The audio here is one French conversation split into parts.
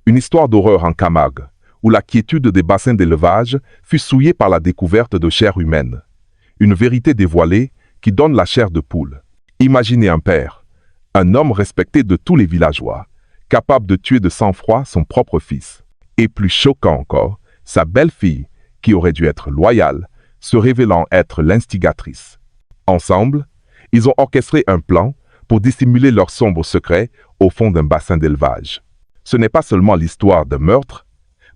Une histoire d'horreur en Camargue, où la quiétude des bassins d'élevage fut souillée par la découverte de chair humaine. Une vérité dévoilée qui donne la chair de poule. Imaginez un père, un homme respecté de tous les villageois, capable de tuer de sang-froid son propre fils. Et plus choquant encore, sa belle-fille, qui aurait dû être loyale, se révélant être l'instigatrice. Ensemble, ils ont orchestré un plan pour dissimuler leur sombre secret au fond d'un bassin d'élevage. Ce n'est pas seulement l'histoire d'un meurtre,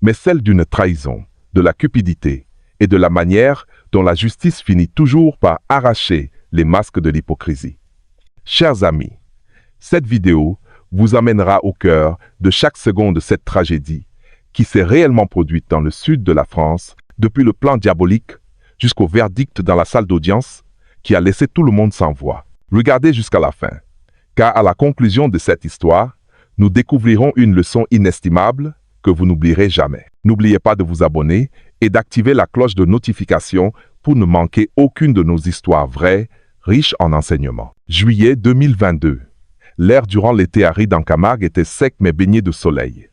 mais celle d'une trahison, de la cupidité et de la manière dont la justice finit toujours par arracher les masques de l'hypocrisie. Chers amis, cette vidéo vous amènera au cœur de chaque seconde de cette tragédie qui s'est réellement produite dans le sud de la France, depuis le plan diabolique jusqu'au verdict dans la salle d'audience qui a laissé tout le monde sans voix. Regardez jusqu'à la fin, car à la conclusion de cette histoire, nous découvrirons une leçon inestimable que vous n'oublierez jamais. N'oubliez pas de vous abonner et d'activer la cloche de notification pour ne manquer aucune de nos histoires vraies, riches en enseignements. Juillet 2022. L'air durant l'été aride en Camargue était sec mais baigné de soleil.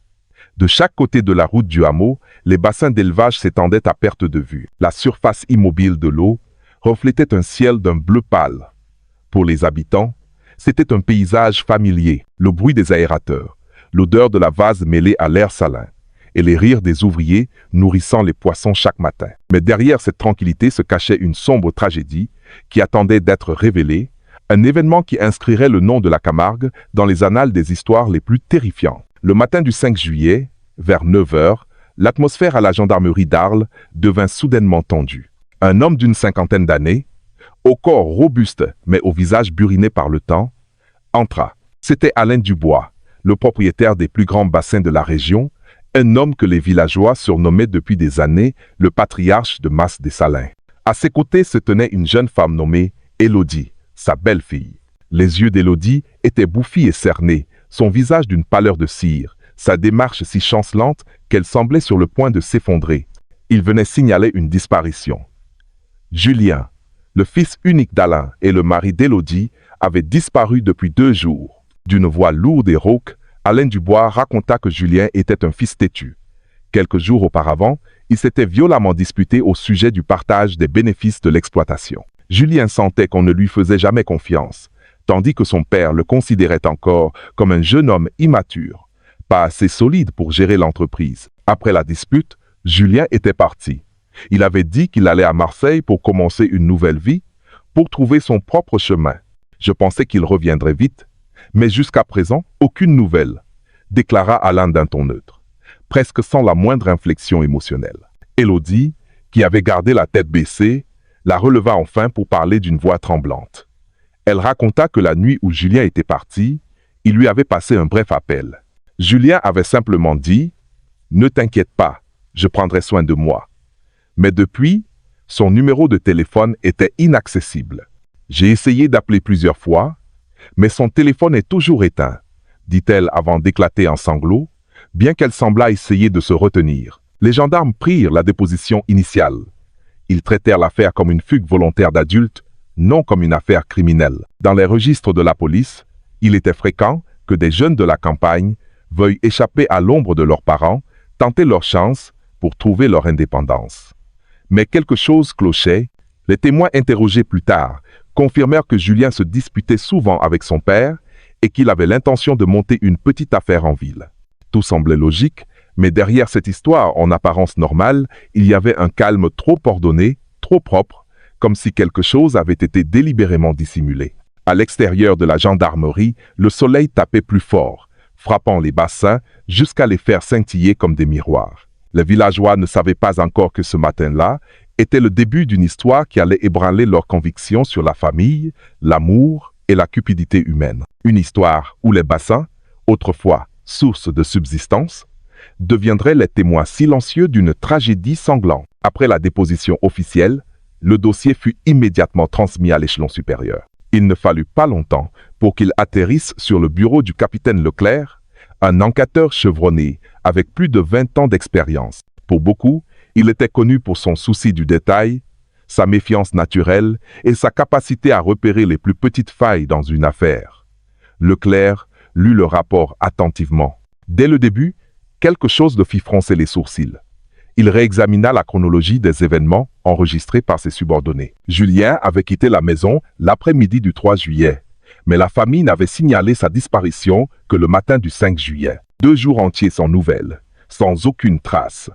De chaque côté de la route du hameau, les bassins d'élevage s'étendaient à perte de vue. La surface immobile de l'eau reflétait un ciel d'un bleu pâle. Pour les habitants, c'était un paysage familier, le bruit des aérateurs, l'odeur de la vase mêlée à l'air salin, et les rires des ouvriers nourrissant les poissons chaque matin. Mais derrière cette tranquillité se cachait une sombre tragédie qui attendait d'être révélée, un événement qui inscrirait le nom de la Camargue dans les annales des histoires les plus terrifiantes. Le matin du 5 juillet, vers 9 h, l'atmosphère à la gendarmerie d'Arles devint soudainement tendue. Un homme d'une cinquantaine d'années, au corps robuste mais au visage buriné par le temps, entra. C'était Alain Dubois, le propriétaire des plus grands bassins de la région, un homme que les villageois surnommaient depuis des années le patriarche de Mas-des-Salins. À ses côtés se tenait une jeune femme nommée Élodie, sa belle-fille. Les yeux d'Élodie étaient bouffis et cernés, son visage d'une pâleur de cire, sa démarche si chancelante qu'elle semblait sur le point de s'effondrer. Il venait signaler une disparition. Julien, le fils unique d'Alain et le mari d'Élodie, avait disparu depuis 2 jours. D'une voix lourde et rauque, Alain Dubois raconta que Julien était un fils têtu. Quelques jours auparavant, il s'était violemment disputé au sujet du partage des bénéfices de l'exploitation. Julien sentait qu'on ne lui faisait jamais confiance, tandis que son père le considérait encore comme un jeune homme immature, pas assez solide pour gérer l'entreprise. Après la dispute, Julien était parti. Il avait dit qu'il allait à Marseille pour commencer une nouvelle vie, pour trouver son propre chemin. Je pensais qu'il reviendrait vite, mais jusqu'à présent, aucune nouvelle, déclara Alain d'un ton neutre, presque sans la moindre inflexion émotionnelle. Élodie, qui avait gardé la tête baissée, la releva enfin pour parler d'une voix tremblante. Elle raconta que la nuit où Julien était parti, il lui avait passé un bref appel. Julien avait simplement dit « Ne t'inquiète pas, je prendrai soin de moi ». Mais depuis, son numéro de téléphone était inaccessible. J'ai essayé d'appeler plusieurs fois, mais son téléphone est toujours éteint, dit-elle avant d'éclater en sanglots, bien qu'elle semblât essayer de se retenir. Les gendarmes prirent la déposition initiale. Ils traitèrent l'affaire comme une fugue volontaire d'adultes, non comme une affaire criminelle. Dans les registres de la police, il était fréquent que des jeunes de la campagne veuillent échapper à l'ombre de leurs parents, tenter leur chance pour trouver leur indépendance. Mais quelque chose clochait. Les témoins interrogés plus tard confirmèrent que Julien se disputait souvent avec son père et qu'il avait l'intention de monter une petite affaire en ville. Tout semblait logique, mais derrière cette histoire en apparence normale, il y avait un calme trop ordonné, trop propre, comme si quelque chose avait été délibérément dissimulé. À l'extérieur de la gendarmerie, le soleil tapait plus fort, frappant les bassins jusqu'à les faire scintiller comme des miroirs. Les villageois ne savaient pas encore que ce matin-là était le début d'une histoire qui allait ébranler leurs convictions sur la famille, l'amour et la cupidité humaine. Une histoire où les bassins, autrefois source de subsistance, deviendraient les témoins silencieux d'une tragédie sanglante. Après la déposition officielle, le dossier fut immédiatement transmis à l'échelon supérieur. Il ne fallut pas longtemps pour qu'il atterrisse sur le bureau du capitaine Leclerc, un enquêteur chevronné avec plus de 20 ans d'expérience. Pour beaucoup, il était connu pour son souci du détail, sa méfiance naturelle et sa capacité à repérer les plus petites failles dans une affaire. Leclerc lut le rapport attentivement. Dès le début, Quelque chose le fit froncer les sourcils. Il réexamina la chronologie des événements enregistrés par ses subordonnés. Julien avait quitté la maison l'après-midi du 3 juillet, mais la famille n'avait signalé sa disparition que le matin du 5 juillet. 2 jours entiers sans nouvelles, sans aucune trace.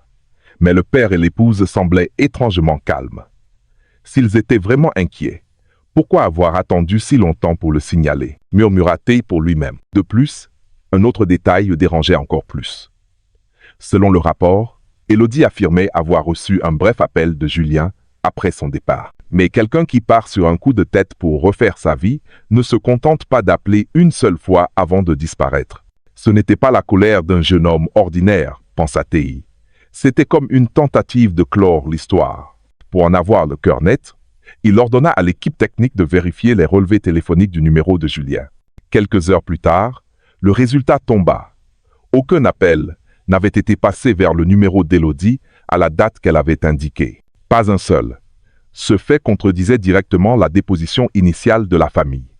Mais le père et l'épouse semblaient étrangement calmes. S'ils étaient vraiment inquiets, pourquoi avoir attendu si longtemps pour le signaler? Murmura-t-il pour lui-même. De plus, un autre détail le dérangeait encore plus. Selon le rapport, Élodie affirmait avoir reçu un bref appel de Julien après son départ. Mais quelqu'un qui part sur un coup de tête pour refaire sa vie ne se contente pas d'appeler une seule fois avant de disparaître. Ce n'était pas la colère d'un jeune homme ordinaire, pensa-t-il. C'était comme une tentative de clore l'histoire. Pour en avoir le cœur net, il ordonna à l'équipe technique de vérifier les relevés téléphoniques du numéro de Julien. Quelques heures plus tard, le résultat tomba. Aucun appel n'avait été passé vers le numéro d'Élodie à la date qu'elle avait indiquée. Pas un seul. Ce fait contredisait directement la déposition initiale de la famille.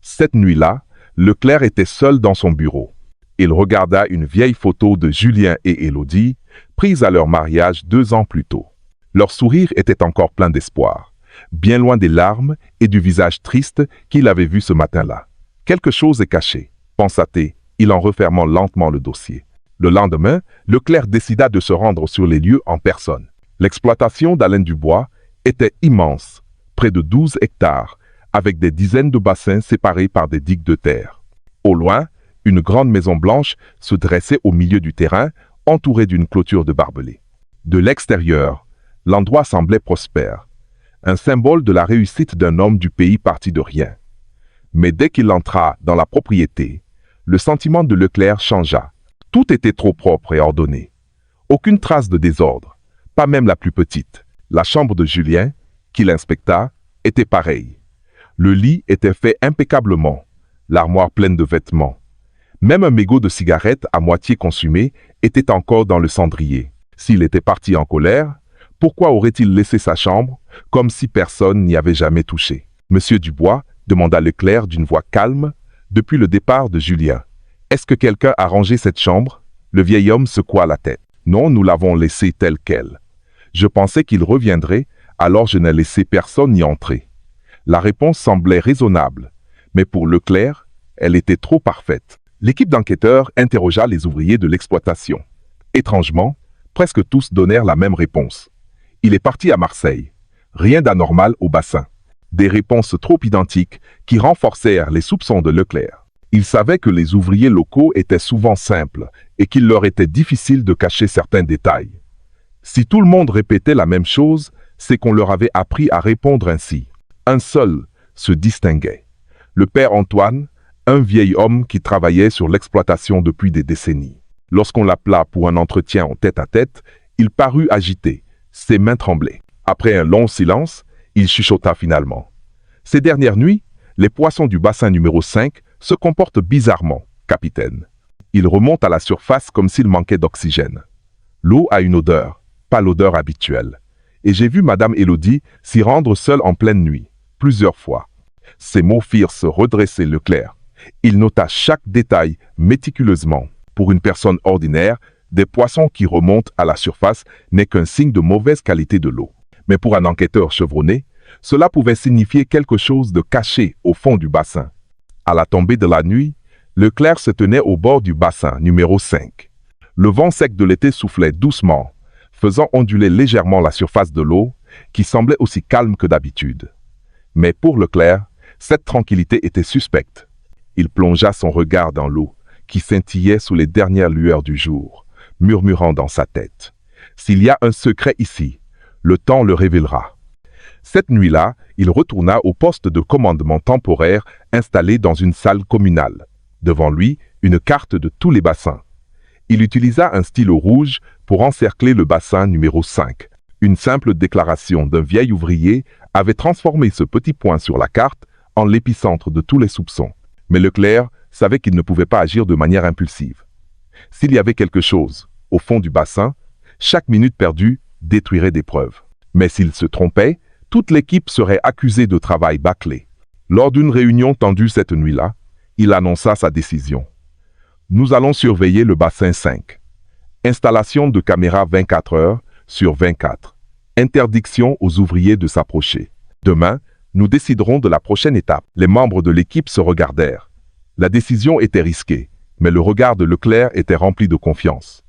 Cette nuit-là, Leclerc était seul dans son bureau. Il regarda une vieille photo de Julien et Élodie, prise à leur mariage 2 ans plus tôt. Leur sourire était encore plein d'espoir, bien loin des larmes et du visage triste qu'il avait vu ce matin-là. Quelque chose est caché, pensa-t-il en refermant lentement le dossier. Le lendemain, Leclerc décida de se rendre sur les lieux en personne. L'exploitation d'Alain Dubois était immense, près de 12 hectares, avec des dizaines de bassins séparés par des digues de terre. Au loin, une grande maison blanche se dressait au milieu du terrain, entourée d'une clôture de barbelés. De l'extérieur, l'endroit semblait prospère, un symbole de la réussite d'un homme du pays parti de rien. Mais dès qu'il entra dans la propriété, le sentiment de Leclerc changea. Tout était trop propre et ordonné. Aucune trace de désordre, pas même la plus petite. La chambre de Julien, qu'il inspecta, était pareille. Le lit était fait impeccablement, l'armoire pleine de vêtements. Même un mégot de cigarette à moitié consumé était encore dans le cendrier. S'il était parti en colère, pourquoi aurait-il laissé sa chambre comme si personne n'y avait jamais touché? Monsieur Dubois, demanda Leclerc d'une voix calme, depuis le départ de Julien. Est-ce que quelqu'un a rangé cette chambre? Le vieil homme secoua la tête. Non, nous l'avons laissée telle qu'elle. Je pensais qu'il reviendrait, alors je n'ai laissé personne y entrer. La réponse semblait raisonnable, mais pour Leclerc, elle était trop parfaite. L'équipe d'enquêteurs interrogea les ouvriers de l'exploitation. Étrangement, presque tous donnèrent la même réponse. Il est parti à Marseille. Rien d'anormal au bassin. Des réponses trop identiques qui renforcèrent les soupçons de Leclerc. Il savait que les ouvriers locaux étaient souvent simples et qu'il leur était difficile de cacher certains détails. Si tout le monde répétait la même chose, c'est qu'on leur avait appris à répondre ainsi. Un seul se distinguait. Le père Antoine, un vieil homme qui travaillait sur l'exploitation depuis des décennies. Lorsqu'on l'appela pour un entretien en tête-à-tête, il parut agité, ses mains tremblaient. Après un long silence, il chuchota finalement. Ces dernières nuits, les poissons du bassin numéro 5 se comportent bizarrement, capitaine. Ils remontent à la surface comme s'il manquait d'oxygène. L'eau a une odeur, pas l'odeur habituelle. Et j'ai vu Madame Élodie s'y rendre seule en pleine nuit, plusieurs fois. Ces mots firent se redresser Leclerc. Il nota chaque détail méticuleusement. Pour une personne ordinaire, des poissons qui remontent à la surface n'est qu'un signe de mauvaise qualité de l'eau. Mais pour un enquêteur chevronné, cela pouvait signifier quelque chose de caché au fond du bassin. À la tombée de la nuit, Leclerc se tenait au bord du bassin numéro 5. Le vent sec de l'été soufflait doucement, faisant onduler légèrement la surface de l'eau, qui semblait aussi calme que d'habitude. Mais pour Leclerc, cette tranquillité était suspecte. Il plongea son regard dans l'eau, qui scintillait sous les dernières lueurs du jour, murmurant dans sa tête. S'il y a un secret ici, le temps le révélera. Cette nuit-là, il retourna au poste de commandement temporaire installé dans une salle communale. Devant lui, une carte de tous les bassins. Il utilisa un stylo rouge pour encercler le bassin numéro 5. Une simple déclaration d'un vieil ouvrier avait transformé ce petit point sur la carte en l'épicentre de tous les soupçons. Mais Leclerc savait qu'il ne pouvait pas agir de manière impulsive. S'il y avait quelque chose au fond du bassin, chaque minute perdue détruirait des preuves. Mais s'il se trompait, toute l'équipe serait accusée de travail bâclé. Lors d'une réunion tendue cette nuit-là, il annonça sa décision. « Nous allons surveiller le bassin 5. Installation de caméras 24 heures sur 24. Interdiction aux ouvriers de s'approcher. Demain, nous déciderons de la prochaine étape. Les membres de l'équipe se regardèrent. La décision était risquée, mais le regard de Leclerc était rempli de confiance.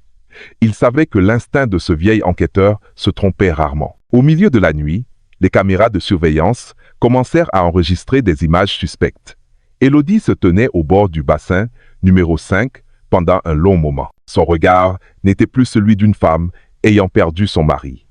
Il savait que l'instinct de ce vieil enquêteur se trompait rarement. Au milieu de la nuit, les caméras de surveillance commencèrent à enregistrer des images suspectes. Élodie se tenait au bord du bassin, numéro 5, pendant un long moment. Son regard n'était plus celui d'une femme ayant perdu son mari,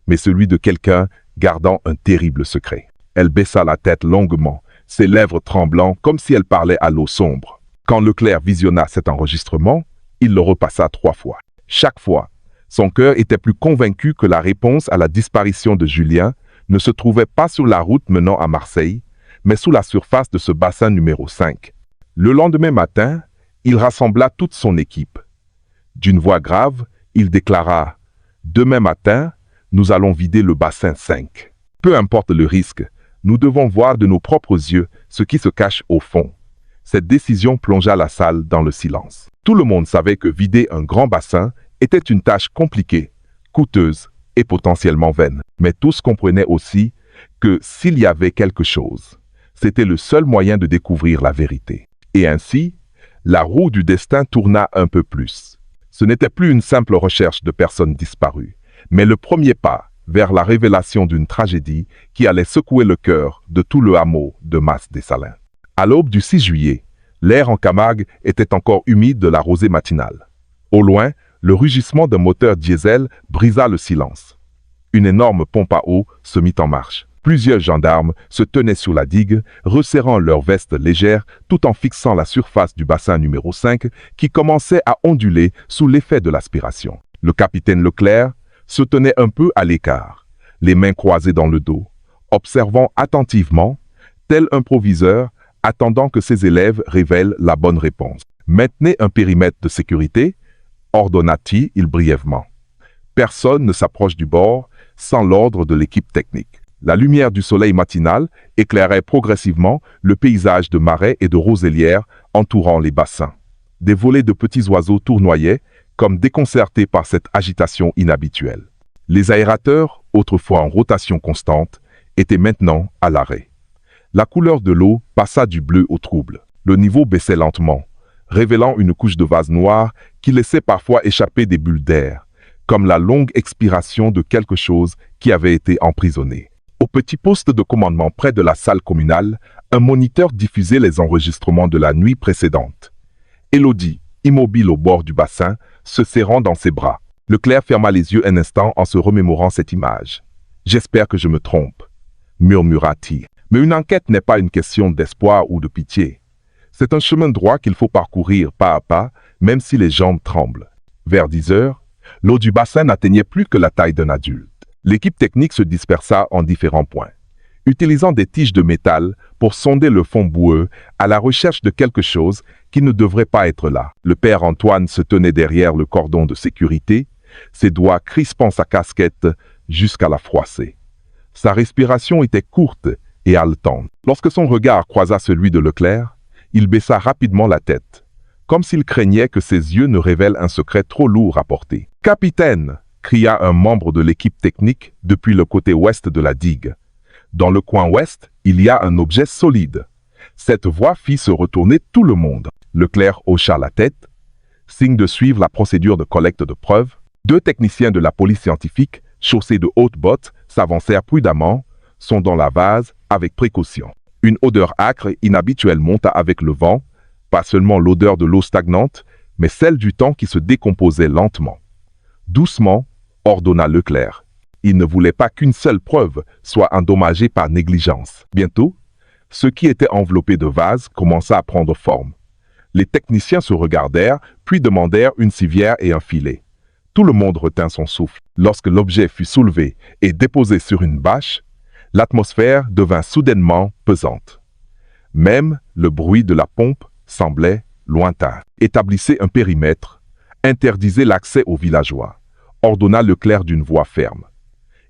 mais celui de quelqu'un gardant un terrible secret. Elle baissa la tête longuement, ses lèvres tremblant comme si elle parlait à l'eau sombre. Quand Leclerc visionna cet enregistrement, il le repassa 3 fois. Chaque fois, son cœur était plus convaincu que la réponse à la disparition de Julien ne se trouvait pas sur la route menant à Marseille, mais sous la surface de ce bassin numéro 5. Le lendemain matin, il rassembla toute son équipe. D'une voix grave, il déclara « Demain matin, nous allons vider le bassin 5. Peu importe le risque, nous devons voir de nos propres yeux ce qui se cache au fond. » Cette décision plongea la salle dans le silence. Tout le monde savait que vider un grand bassin était une tâche compliquée, coûteuse et potentiellement vaine. Mais tous comprenaient aussi que s'il y avait quelque chose, c'était le seul moyen de découvrir la vérité. Et ainsi, la roue du destin tourna un peu plus. Ce n'était plus une simple recherche de personnes disparues, mais le premier pas vers la révélation d'une tragédie qui allait secouer le cœur de tout le hameau de Mas-des-Salins. À l'aube du 6 juillet, l'air en Camargue était encore humide de la rosée matinale. Au loin, le rugissement d'un moteur diesel brisa le silence. Une énorme pompe à eau se mit en marche. Plusieurs gendarmes se tenaient sur la digue, resserrant leurs vestes légères tout en fixant la surface du bassin numéro 5 qui commençait à onduler sous l'effet de l'aspiration. Le capitaine Leclerc se tenait un peu à l'écart, les mains croisées dans le dos, observant attentivement, tel un proviseur, attendant que ses élèves révèlent la bonne réponse. « Maintenez un périmètre de sécurité » ordonna-t-il brièvement. « Personne ne s'approche du bord sans l'ordre de l'équipe technique. » La lumière du soleil matinal éclairait progressivement le paysage de marais et de roselières entourant les bassins. Des volées de petits oiseaux tournoyaient, comme déconcertés par cette agitation inhabituelle. Les aérateurs, autrefois en rotation constante, étaient maintenant à l'arrêt. La couleur de l'eau passa du bleu au trouble. Le niveau baissait lentement, révélant une couche de vase noir qui laissait parfois échapper des bulles d'air, comme la longue expiration de quelque chose qui avait été emprisonné. Au petit poste de commandement près de la salle communale, un moniteur diffusait les enregistrements de la nuit précédente. Élodie, immobile au bord du bassin, se serrant dans ses bras. Leclerc ferma les yeux un instant en se remémorant cette image. « J'espère que je me trompe », murmura-t-il. Mais une enquête n'est pas une question d'espoir ou de pitié. C'est un chemin droit qu'il faut parcourir pas à pas, même si les jambes tremblent. Vers 10 heures, l'eau du bassin n'atteignait plus que la taille d'un adulte. L'équipe technique se dispersa en différents points, utilisant des tiges de métal pour sonder le fond boueux à la recherche de quelque chose qui ne devrait pas être là. Le père Antoine se tenait derrière le cordon de sécurité, ses doigts crispant sa casquette jusqu'à la froisser. Sa respiration était courte et haletante. Lorsque son regard croisa celui de Leclerc, il baissa rapidement la tête, comme s'il craignait que ses yeux ne révèlent un secret trop lourd à porter. « Capitaine !» cria un membre de l'équipe technique depuis le côté ouest de la digue. Dans le coin ouest, il y a un objet solide. Cette voix fit se retourner tout le monde. Leclerc hocha la tête, signe de suivre la procédure de collecte de preuves. 2 techniciens de la police scientifique, chaussés de hautes bottes, s'avancèrent prudemment, sondant la vase avec précaution. Une odeur âcre et inhabituelle monta avec le vent, pas seulement l'odeur de l'eau stagnante, mais celle du temps qui se décomposait lentement. Doucement, ordonna Leclerc. Il ne voulait pas qu'une seule preuve soit endommagée par négligence. Bientôt, ce qui était enveloppé de vase commença à prendre forme. Les techniciens se regardèrent, puis demandèrent une civière et un filet. Tout le monde retint son souffle. Lorsque l'objet fut soulevé et déposé sur une bâche, l'atmosphère devint soudainement pesante. Même le bruit de la pompe semblait lointain. Établissez un périmètre, interdisez l'accès aux villageois, ordonna Leclerc d'une voix ferme.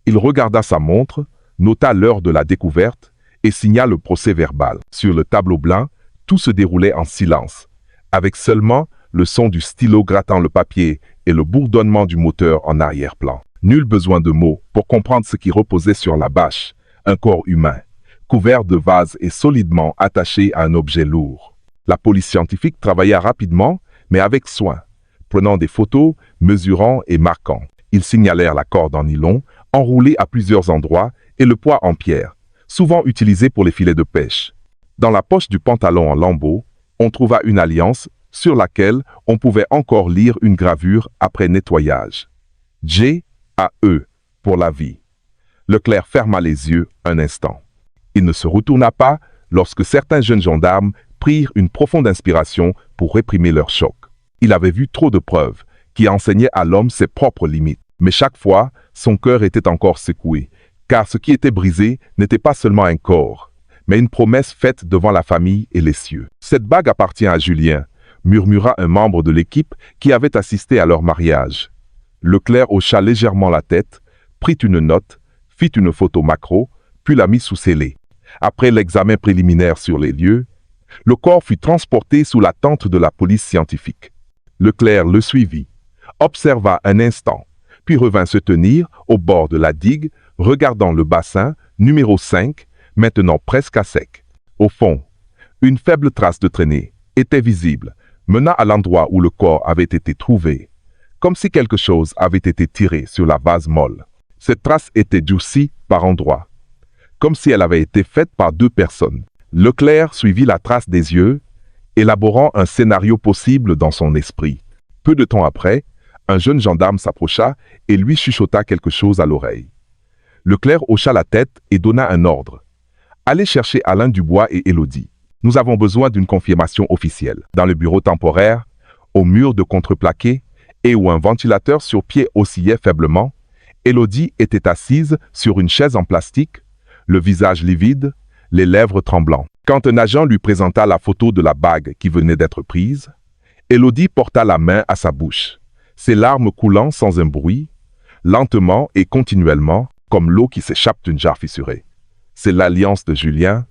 Il regarda sa montre, nota l'heure de la découverte et signa le procès-verbal. Sur le tableau blanc, tout se déroulait en silence, avec seulement le son du stylo grattant le papier et le bourdonnement du moteur en arrière-plan. Nul besoin de mots pour comprendre ce qui reposait sur la bâche, un corps humain, couvert de vases et solidement attaché à un objet lourd. La police scientifique travailla rapidement, mais avec soin, prenant des photos, mesurant et marquant. Ils signalèrent la corde en nylon, enroulée à plusieurs endroits, et le poids en pierre, souvent utilisé pour les filets de pêche. Dans la poche du pantalon en lambeaux, on trouva une alliance sur laquelle on pouvait encore lire une gravure après nettoyage. J à E pour la vie. Leclerc ferma les yeux un instant. Il ne se retourna pas lorsque certains jeunes gendarmes prirent une profonde inspiration pour réprimer leur choc. Il avait vu trop de preuves qui enseignaient à l'homme ses propres limites. Mais chaque fois, son cœur était encore secoué, car ce qui était brisé n'était pas seulement un corps, mais une promesse faite devant la famille et les cieux. Cette bague appartient à Julien, murmura un membre de l'équipe qui avait assisté à leur mariage. Leclerc hocha légèrement la tête, prit une note, fit une photo macro, puis la mit sous scellé. Après l'examen préliminaire sur les lieux, le corps fut transporté sous la tente de la police scientifique. Leclerc le suivit, observa un instant, puis revint se tenir au bord de la digue, regardant le bassin, numéro 5, maintenant presque à sec. Au fond, une faible trace de traînée était visible, menant à l'endroit où le corps avait été trouvé, comme si quelque chose avait été tiré sur la base molle. Cette trace était durcie par endroits, comme si elle avait été faite par deux personnes. Leclerc suivit la trace des yeux, élaborant un scénario possible dans son esprit. Peu de temps après, un jeune gendarme s'approcha et lui chuchota quelque chose à l'oreille. Leclerc hocha la tête et donna un ordre. « Allez chercher Alain Dubois et Élodie. Nous avons besoin d'une confirmation officielle. » Dans le bureau temporaire, au mur de contreplaqué et où un ventilateur sur pied oscillait faiblement, Élodie était assise sur une chaise en plastique, le visage livide, les lèvres tremblantes. Quand un agent lui présenta la photo de la bague qui venait d'être prise, Élodie porta la main à sa bouche, ses larmes coulant sans un bruit, lentement et continuellement, comme l'eau qui s'échappe d'une jarre fissurée. « C'est l'alliance de Julien »,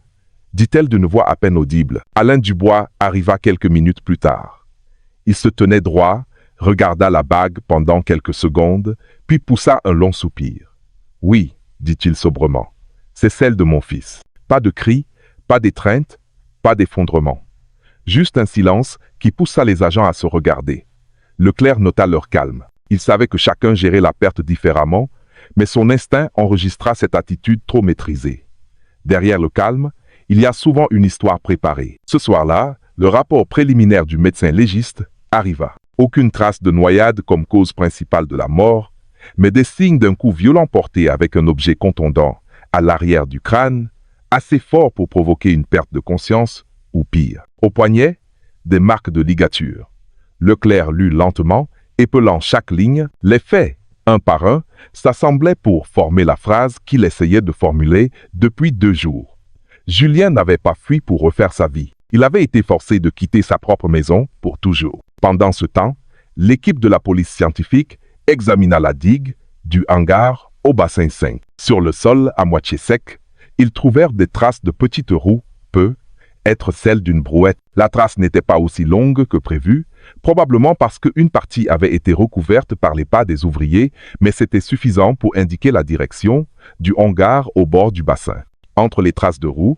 dit-elle d'une voix à peine audible. Alain Dubois arriva quelques minutes plus tard. Il se tenait droit, regarda la bague pendant quelques secondes, puis poussa un long soupir. « Oui, dit-il sobrement, c'est celle de mon fils. » Pas de cri, pas d'étreinte, pas d'effondrement. Juste un silence qui poussa les agents à se regarder. Leclerc nota leur calme. Il savait que chacun gérait la perte différemment, mais son instinct enregistra cette attitude trop maîtrisée. Derrière le calme, il y a souvent une histoire préparée. Ce soir-là, le rapport préliminaire du médecin légiste arriva. Aucune trace de noyade comme cause principale de la mort, mais des signes d'un coup violent porté avec un objet contondant à l'arrière du crâne, assez fort pour provoquer une perte de conscience, ou pire. Au poignet, des marques de ligature. Leclerc lut lentement, épelant chaque ligne. Les faits, un par un, s'assemblaient pour former la phrase qu'il essayait de formuler depuis 2 jours. Julien n'avait pas fui pour refaire sa vie. Il avait été forcé de quitter sa propre maison pour toujours. Pendant ce temps, l'équipe de la police scientifique examina la digue, du hangar au bassin 5. Sur le sol, à moitié sec, ils trouvèrent des traces de petites roues, être celles d'une brouette. La trace n'était pas aussi longue que prévu, probablement parce qu'une partie avait été recouverte par les pas des ouvriers, mais c'était suffisant pour indiquer la direction du hangar au bord du bassin. Entre les traces de roues,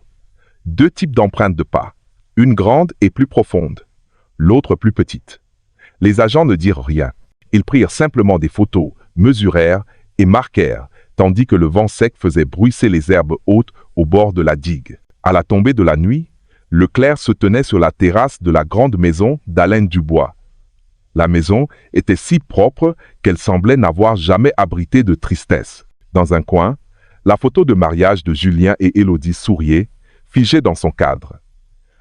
2 types d'empreintes de pas, une grande et plus profonde, l'autre plus petite. Les agents ne dirent rien. Ils prirent simplement des photos, mesurèrent et marquèrent, tandis que le vent sec faisait bruisser les herbes hautes au bord de la digue. À la tombée de la nuit, Leclerc se tenait sur la terrasse de la grande maison d'Alain Dubois. La maison était si propre qu'elle semblait n'avoir jamais abrité de tristesse. Dans un coin, la photo de mariage de Julien et Élodie souriait, figée dans son cadre.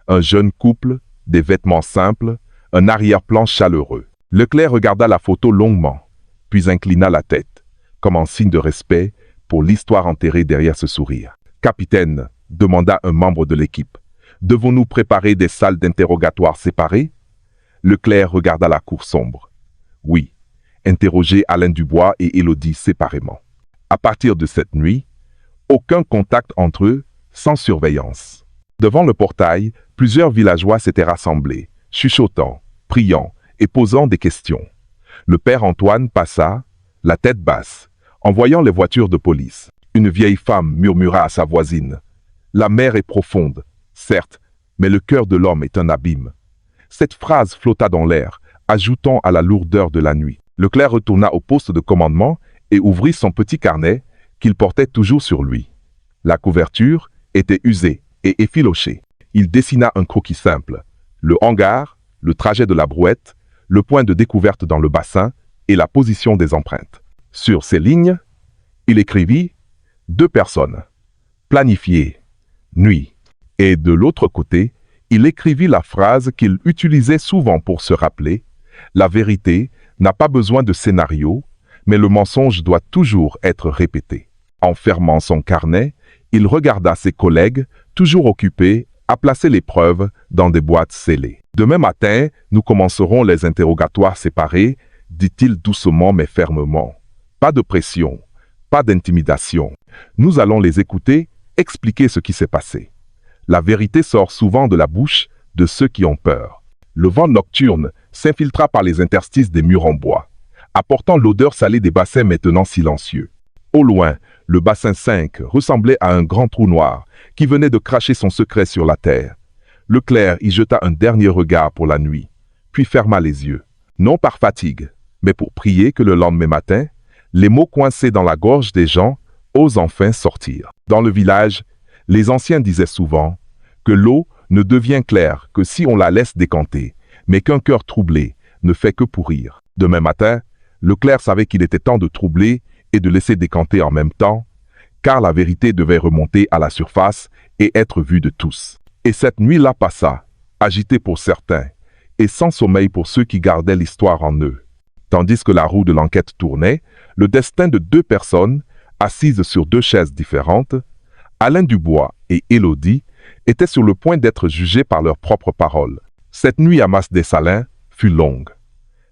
Un jeune couple, des vêtements simples, un arrière-plan chaleureux. Leclerc regarda la photo longuement, puis inclina la tête, comme en signe de respect pour l'histoire enterrée derrière ce sourire. « Capitaine, demanda un membre de l'équipe, devons-nous préparer des salles d'interrogatoire séparées ?» Leclerc regarda la cour sombre. « Oui, interroger Alain Dubois et Élodie séparément. » À partir de cette nuit, aucun contact entre eux, sans surveillance. Devant le portail, plusieurs villageois s'étaient rassemblés, chuchotant, priant et posant des questions. Le père Antoine passa, la tête basse, en voyant les voitures de police. Une vieille femme murmura à sa voisine. La mer est profonde, certes, mais le cœur de l'homme est un abîme. Cette phrase flotta dans l'air, ajoutant à la lourdeur de la nuit. Leclerc retourna au poste de commandement et ouvrit son petit carnet qu'il portait toujours sur lui. La couverture était usée et effilochée. Il dessina un croquis simple. Le hangar, le trajet de la brouette, le point de découverte dans le bassin et la position des empreintes. Sur ces lignes, il écrivit « 2 personnes. Planifié. Nuit. » Et de l'autre côté, il écrivit la phrase qu'il utilisait souvent pour se rappeler « La vérité n'a pas besoin de scénario, mais le mensonge doit toujours être répété. » En fermant son carnet, il regarda ses collègues, toujours occupés à placer les preuves dans des boîtes scellées. « Demain matin, nous commencerons les interrogatoires séparés, dit-il doucement mais fermement. Pas de pression, pas d'intimidation. Nous allons les écouter, expliquer ce qui s'est passé. La vérité sort souvent de la bouche de ceux qui ont peur. » Le vent nocturne s'infiltra par les interstices des murs en bois, apportant l'odeur salée des bassins maintenant silencieux. Au loin, le bassin 5 ressemblait à un grand trou noir qui venait de cracher son secret sur la terre. Leclerc y jeta un dernier regard pour la nuit, puis ferma les yeux, non par fatigue, mais pour prier que le lendemain matin, les mots coincés dans la gorge des gens osent enfin sortir. Dans le village, les anciens disaient souvent que l'eau ne devient claire que si on la laisse décanter, mais qu'un cœur troublé ne fait que pourrir. Demain matin, Leclerc savait qu'il était temps de troubler et de laisser décanter en même temps, car la vérité devait remonter à la surface et être vue de tous. Et cette nuit-là passa, agitée pour certains, et sans sommeil pour ceux qui gardaient l'histoire en eux. Tandis que la roue de l'enquête tournait, le destin de 2 personnes, assises sur 2 chaises différentes, Alain Dubois et Élodie, était sur le point d'être jugés par leurs propres paroles. Cette nuit à Mas-des-Salins fut longue.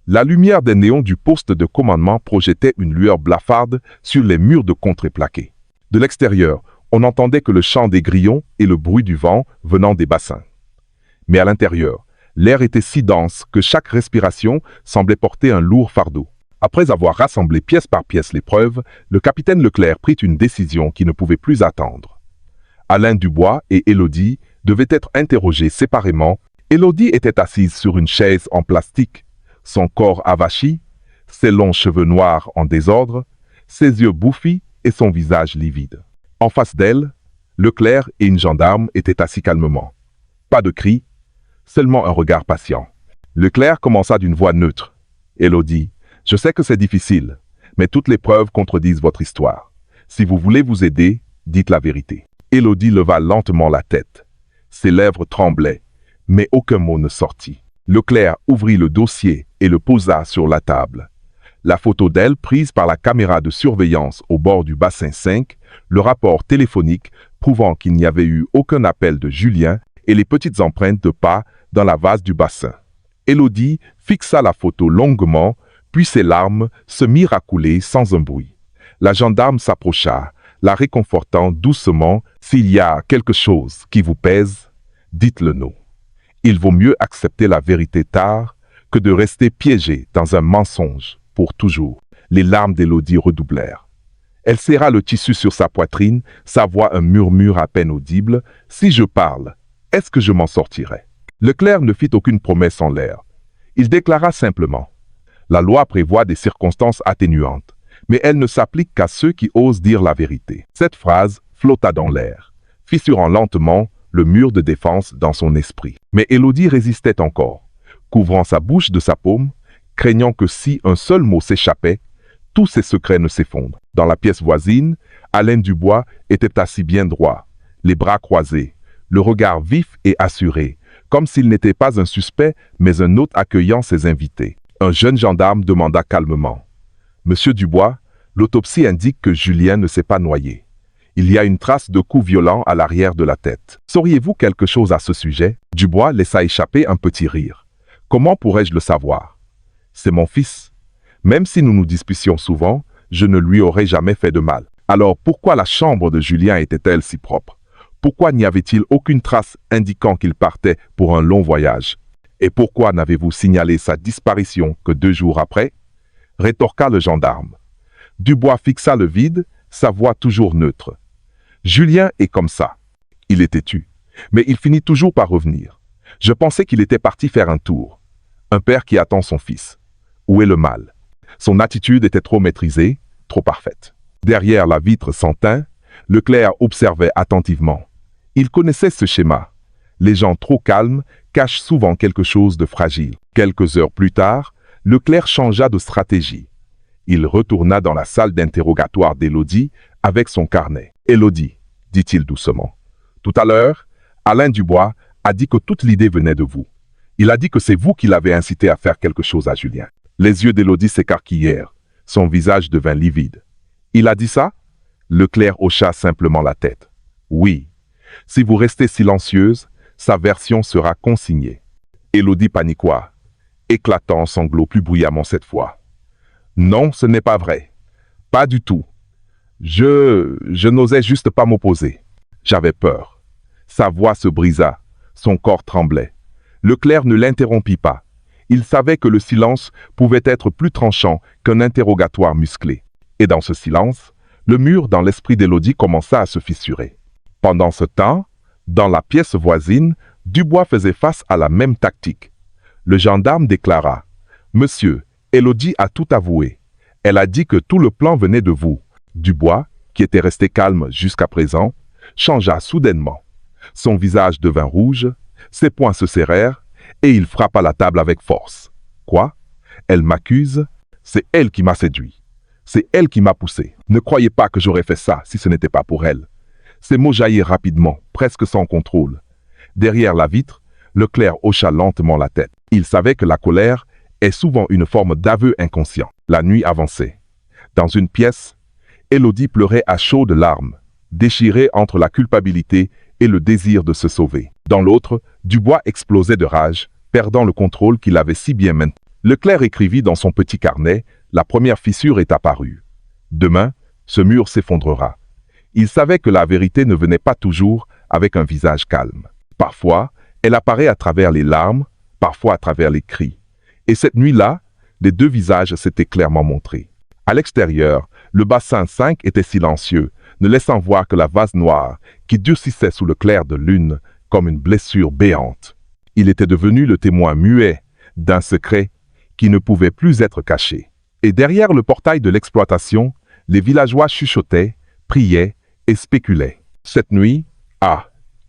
La lumière des néons du poste de commandement projetait une lueur blafarde sur les murs de contreplaqué. De l'extérieur, on n'entendait que le chant des grillons et le bruit du vent venant des bassins. Mais à l'intérieur, l'air était si dense que chaque respiration semblait porter un lourd fardeau. Après avoir rassemblé pièce par pièce les preuves, le capitaine Leclerc prit une décision qui ne pouvait plus attendre. Alain Dubois et Élodie devaient être interrogés séparément. Élodie était assise sur une chaise en plastique, son corps avachi, ses longs cheveux noirs en désordre, ses yeux bouffis et son visage livide. En face d'elle, Leclerc et une gendarme étaient assis calmement. Pas de cris, seulement un regard patient. Leclerc commença d'une voix neutre. « Élodie, je sais que c'est difficile, mais toutes les preuves contredisent votre histoire. Si vous voulez vous aider, dites la vérité. » Élodie leva lentement la tête. Ses lèvres tremblaient, mais aucun mot ne sortit. Leclerc ouvrit le dossier et le posa sur la table. La photo d'elle prise par la caméra de surveillance au bord du bassin 5, le rapport téléphonique prouvant qu'il n'y avait eu aucun appel de Julien et les petites empreintes de pas dans la vase du bassin. Élodie fixa la photo longuement, puis ses larmes se mirent à couler sans un bruit. La gendarme s'approcha, la réconfortant doucement. « S'il y a quelque chose qui vous pèse, dites-le nous. Il vaut mieux accepter la vérité tard que de rester piégé dans un mensonge pour toujours. » Les larmes d'Élodie redoublèrent. Elle serra le tissu sur sa poitrine, sa voix un murmure à peine audible. « Si je parle, est-ce que je m'en sortirai ?» Leclerc ne fit aucune promesse en l'air. Il déclara simplement « La loi prévoit des circonstances atténuantes, mais elle ne s'applique qu'à ceux qui osent dire la vérité. » Cette phrase flotta dans l'air, fissurant lentement le mur de défense dans son esprit. Mais Élodie résistait encore, couvrant sa bouche de sa paume, craignant que si un seul mot s'échappait, tous ses secrets ne s'effondrent. Dans la pièce voisine, Alain Dubois était assis bien droit, les bras croisés, le regard vif et assuré, comme s'il n'était pas un suspect, mais un hôte accueillant ses invités. Un jeune gendarme demanda calmement « Monsieur Dubois, l'autopsie indique que Julien ne s'est pas noyé. Il y a une trace de coup violent à l'arrière de la tête. Sauriez-vous quelque chose à ce sujet ?» Dubois laissa échapper un petit rire. « Comment pourrais-je le savoir? C'est mon fils. Même si nous nous disputions souvent, je ne lui aurais jamais fait de mal. Alors pourquoi la chambre de Julien était-elle si propre? Pourquoi n'y avait-il aucune trace indiquant qu'il partait pour un long voyage? Et pourquoi n'avez-vous signalé sa disparition que 2 jours après? Rétorqua le gendarme. Dubois fixa le vide, sa voix toujours neutre. Julien est comme ça. Il est têtu, mais il finit toujours par revenir. Je pensais qu'il était parti faire un tour. Un père qui attend son fils. Où est le mal? Son attitude était trop maîtrisée, trop parfaite. Derrière la vitre sans teint, Leclerc observait attentivement. Il connaissait ce schéma. Les gens trop calmes cachent souvent quelque chose de fragile. Quelques heures plus tard, Leclerc changea de stratégie. Il retourna dans la salle d'interrogatoire d'Élodie avec son carnet. « Élodie, dit-il doucement. Tout à l'heure, Alain Dubois a dit que toute l'idée venait de vous. Il a dit que c'est vous qui l'avez incité à faire quelque chose à Julien. » Les yeux d'Élodie s'écarquillèrent. Son visage devint livide. « Il a dit ça ?» Leclerc hocha simplement la tête. « Oui. Si vous restez silencieuse, sa version sera consignée. » Élodie paniqua, éclatant en sanglots plus bruyamment cette fois. « Non, ce n'est pas vrai. Pas du tout. Je n'osais juste pas m'opposer. J'avais peur. » Sa voix se brisa, son corps tremblait. Leclerc ne l'interrompit pas. Il savait que le silence pouvait être plus tranchant qu'un interrogatoire musclé. Et dans ce silence, le mur dans l'esprit d'Élodie commença à se fissurer. Pendant ce temps, dans la pièce voisine, Dubois faisait face à la même tactique. Le gendarme déclara « Monsieur, Élodie a tout avoué. Elle a dit que tout le plan venait de vous. » Dubois, qui était resté calme jusqu'à présent, changea soudainement. Son visage devint rouge, ses poings se serrèrent et il frappa la table avec force. « Quoi? Elle m'accuse? C'est elle qui m'a séduit. C'est elle qui m'a poussé. Ne croyez pas que j'aurais fait ça si ce n'était pas pour elle. » Ces mots jaillirent rapidement, presque sans contrôle. Derrière la vitre, Leclerc hocha lentement la tête. Il savait que la colère est souvent une forme d'aveu inconscient. La nuit avançait. Dans une pièce, Élodie pleurait à chaudes larmes, déchirée entre la culpabilité et le désir de se sauver. Dans l'autre, Dubois explosait de rage, perdant le contrôle qu'il avait si bien maintenu. Leclerc écrivit dans son petit carnet « La première fissure est apparue. Demain, ce mur s'effondrera. » Il savait que la vérité ne venait pas toujours avec un visage calme. Parfois, elle apparaît à travers les larmes, parfois à travers les cris. Et cette nuit-là, les 2 visages s'étaient clairement montrés. À l'extérieur, le bassin 5 était silencieux, ne laissant voir que la vase noire qui durcissait sous le clair de lune comme une blessure béante. Il était devenu le témoin muet d'un secret qui ne pouvait plus être caché. Et derrière le portail de l'exploitation, les villageois chuchotaient, priaient et spéculaient. Cette nuit,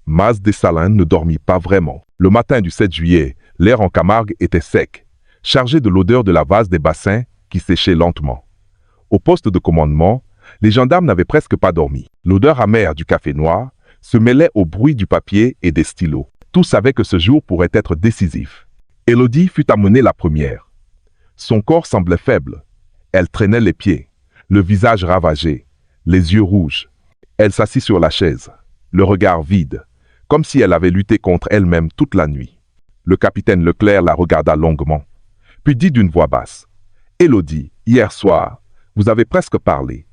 Mas Dessalins ne dormit pas vraiment. Le matin du 7 juillet, l'air en Camargue était sec, chargé de l'odeur de la vase des bassins qui séchait lentement. Au poste de commandement, les gendarmes n'avaient presque pas dormi. L'odeur amère du café noir se mêlait au bruit du papier et des stylos. Tous savaient que ce jour pourrait être décisif. Élodie fut amenée la première. Son corps semblait faible. Elle traînait les pieds, le visage ravagé, les yeux rouges. Elle s'assit sur la chaise, le regard vide, comme si elle avait lutté contre elle-même toute la nuit. Le capitaine Leclerc la regarda longuement, puis dit d'une voix basse « Élodie, hier soir, vous avez presque parlé.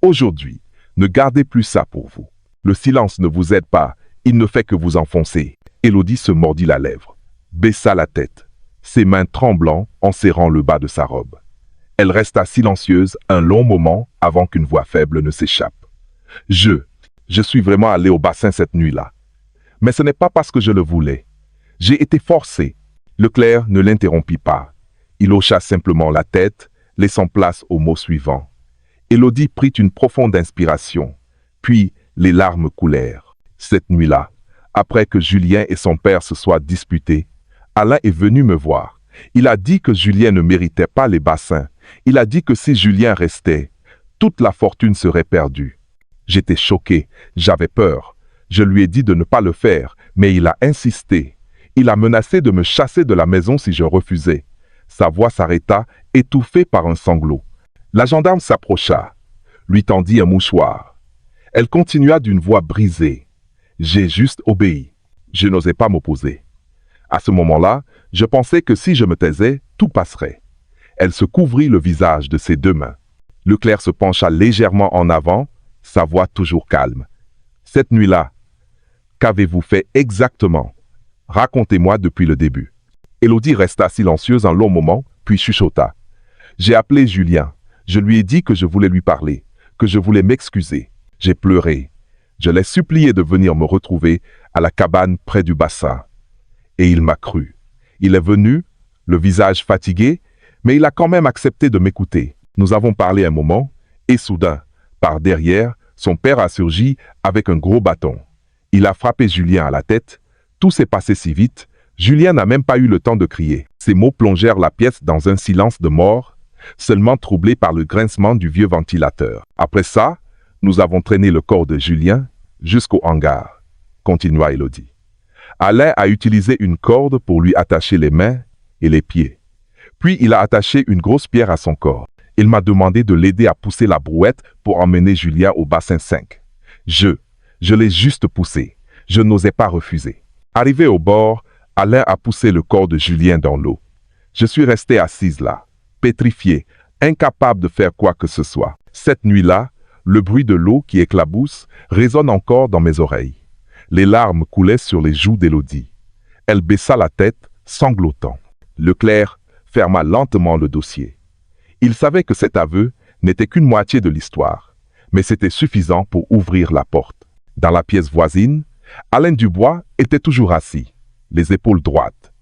Aujourd'hui, ne gardez plus ça pour vous. Le silence ne vous aide pas, il ne fait que vous enfoncer. » Élodie se mordit la lèvre, baissa la tête, ses mains tremblant en serrant le bas de sa robe. Elle resta silencieuse un long moment avant qu'une voix faible ne s'échappe. « Je suis vraiment allé au bassin cette nuit-là. Mais ce n'est pas parce que je le voulais. J'ai été forcé. » Leclerc ne l'interrompit pas. Il hocha simplement la tête, laissant place aux mots suivants. Élodie prit une profonde inspiration, puis les larmes coulèrent. Cette nuit-là, après que Julien et son père se soient disputés, Alain est venu me voir. Il a dit que Julien ne méritait pas les bassins. Il a dit que si Julien restait, toute la fortune serait perdue. J'étais choqué, j'avais peur. Je lui ai dit de ne pas le faire, mais il a insisté. Il a menacé de me chasser de la maison si je refusais. Sa voix s'arrêta, étouffée par un sanglot. La gendarme s'approcha, lui tendit un mouchoir. Elle continua d'une voix brisée. J'ai juste obéi. Je n'osais pas m'opposer. À ce moment-là, je pensais que si je me taisais, tout passerait. Elle se couvrit le visage de ses 2 mains. Leclerc se pencha légèrement en avant, sa voix toujours calme. Cette nuit-là, qu'avez-vous fait exactement? Racontez-moi depuis le début. Élodie resta silencieuse un long moment, puis chuchota. J'ai appelé Julien. Je lui ai dit que je voulais lui parler, que je voulais m'excuser. J'ai pleuré. Je l'ai supplié de venir me retrouver à la cabane près du bassin. Et il m'a cru. Il est venu, le visage fatigué, mais il a quand même accepté de m'écouter. Nous avons parlé un moment, et soudain, par derrière, son père a surgi avec un gros bâton. Il a frappé Julien à la tête. Tout s'est passé si vite, Julien n'a même pas eu le temps de crier. Ces mots plongèrent la pièce dans un silence de mort, seulement troublé par le grincement du vieux ventilateur. Après ça, nous avons traîné le corps de Julien jusqu'au hangar, continua Élodie. Alain a utilisé une corde pour lui attacher les mains et les pieds. Puis il a attaché une grosse pierre à son corps. Il m'a demandé de l'aider à pousser la brouette pour emmener Julien au bassin 5. Je l'ai juste poussé. Je n'osais pas refuser. Arrivé au bord, Alain a poussé le corps de Julien dans l'eau. Je suis resté assise là, pétrifiée, incapable de faire quoi que ce soit. Cette nuit-là, le bruit de l'eau qui éclabousse résonne encore dans mes oreilles. Les larmes coulaient sur les joues d'Élodie. Elle baissa la tête, sanglotant. Leclerc ferma lentement le dossier. Il savait que cet aveu n'était qu'une moitié de l'histoire, mais c'était suffisant pour ouvrir la porte. Dans la pièce voisine, Alain Dubois était toujours assis, les épaules droites.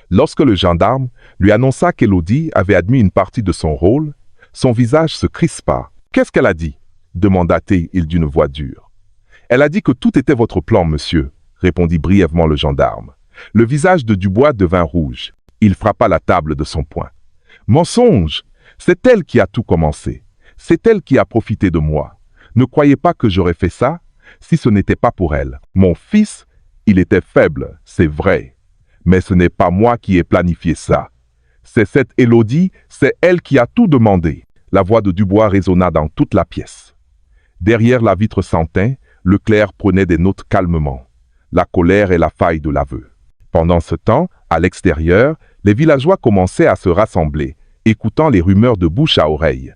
Lorsque le gendarme lui annonça qu'Élodie avait admis une partie de son rôle, son visage se crispa. « Qu'est-ce qu'elle a dit » demanda-t-il d'une voix dure. « Elle a dit que tout était votre plan, monsieur » répondit brièvement le gendarme. Le visage de Dubois devint rouge. Il frappa la table de son poing. « Mensonge ! C'est elle qui a tout commencé. C'est elle qui a profité de moi. Ne croyez pas que j'aurais fait ça si ce n'était pas pour elle. Mon fils, il était faible, c'est vrai. Mais ce n'est pas moi qui ai planifié ça. C'est cette Élodie, c'est elle qui a tout demandé. » La voix de Dubois résonna dans toute la pièce. Derrière la vitre sans teint, Leclerc prenait des notes calmement. La colère et la faille de l'aveu. Pendant ce temps, à l'extérieur, les villageois commençaient à se rassembler, écoutant les rumeurs de bouche à oreille.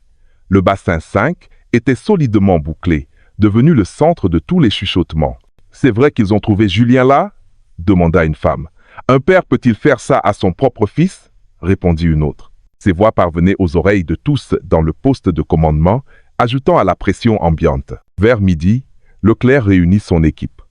Le bassin 5 était solidement bouclé, devenu le centre de tous les chuchotements. « C'est vrai qu'ils ont trouvé Julien là » demanda une femme. « Un père peut-il faire ça à son propre fils » répondit une autre. Ces voix parvenaient aux oreilles de tous dans le poste de commandement, ajoutant à la pression ambiante. Vers midi, Leclerc réunit son équipe.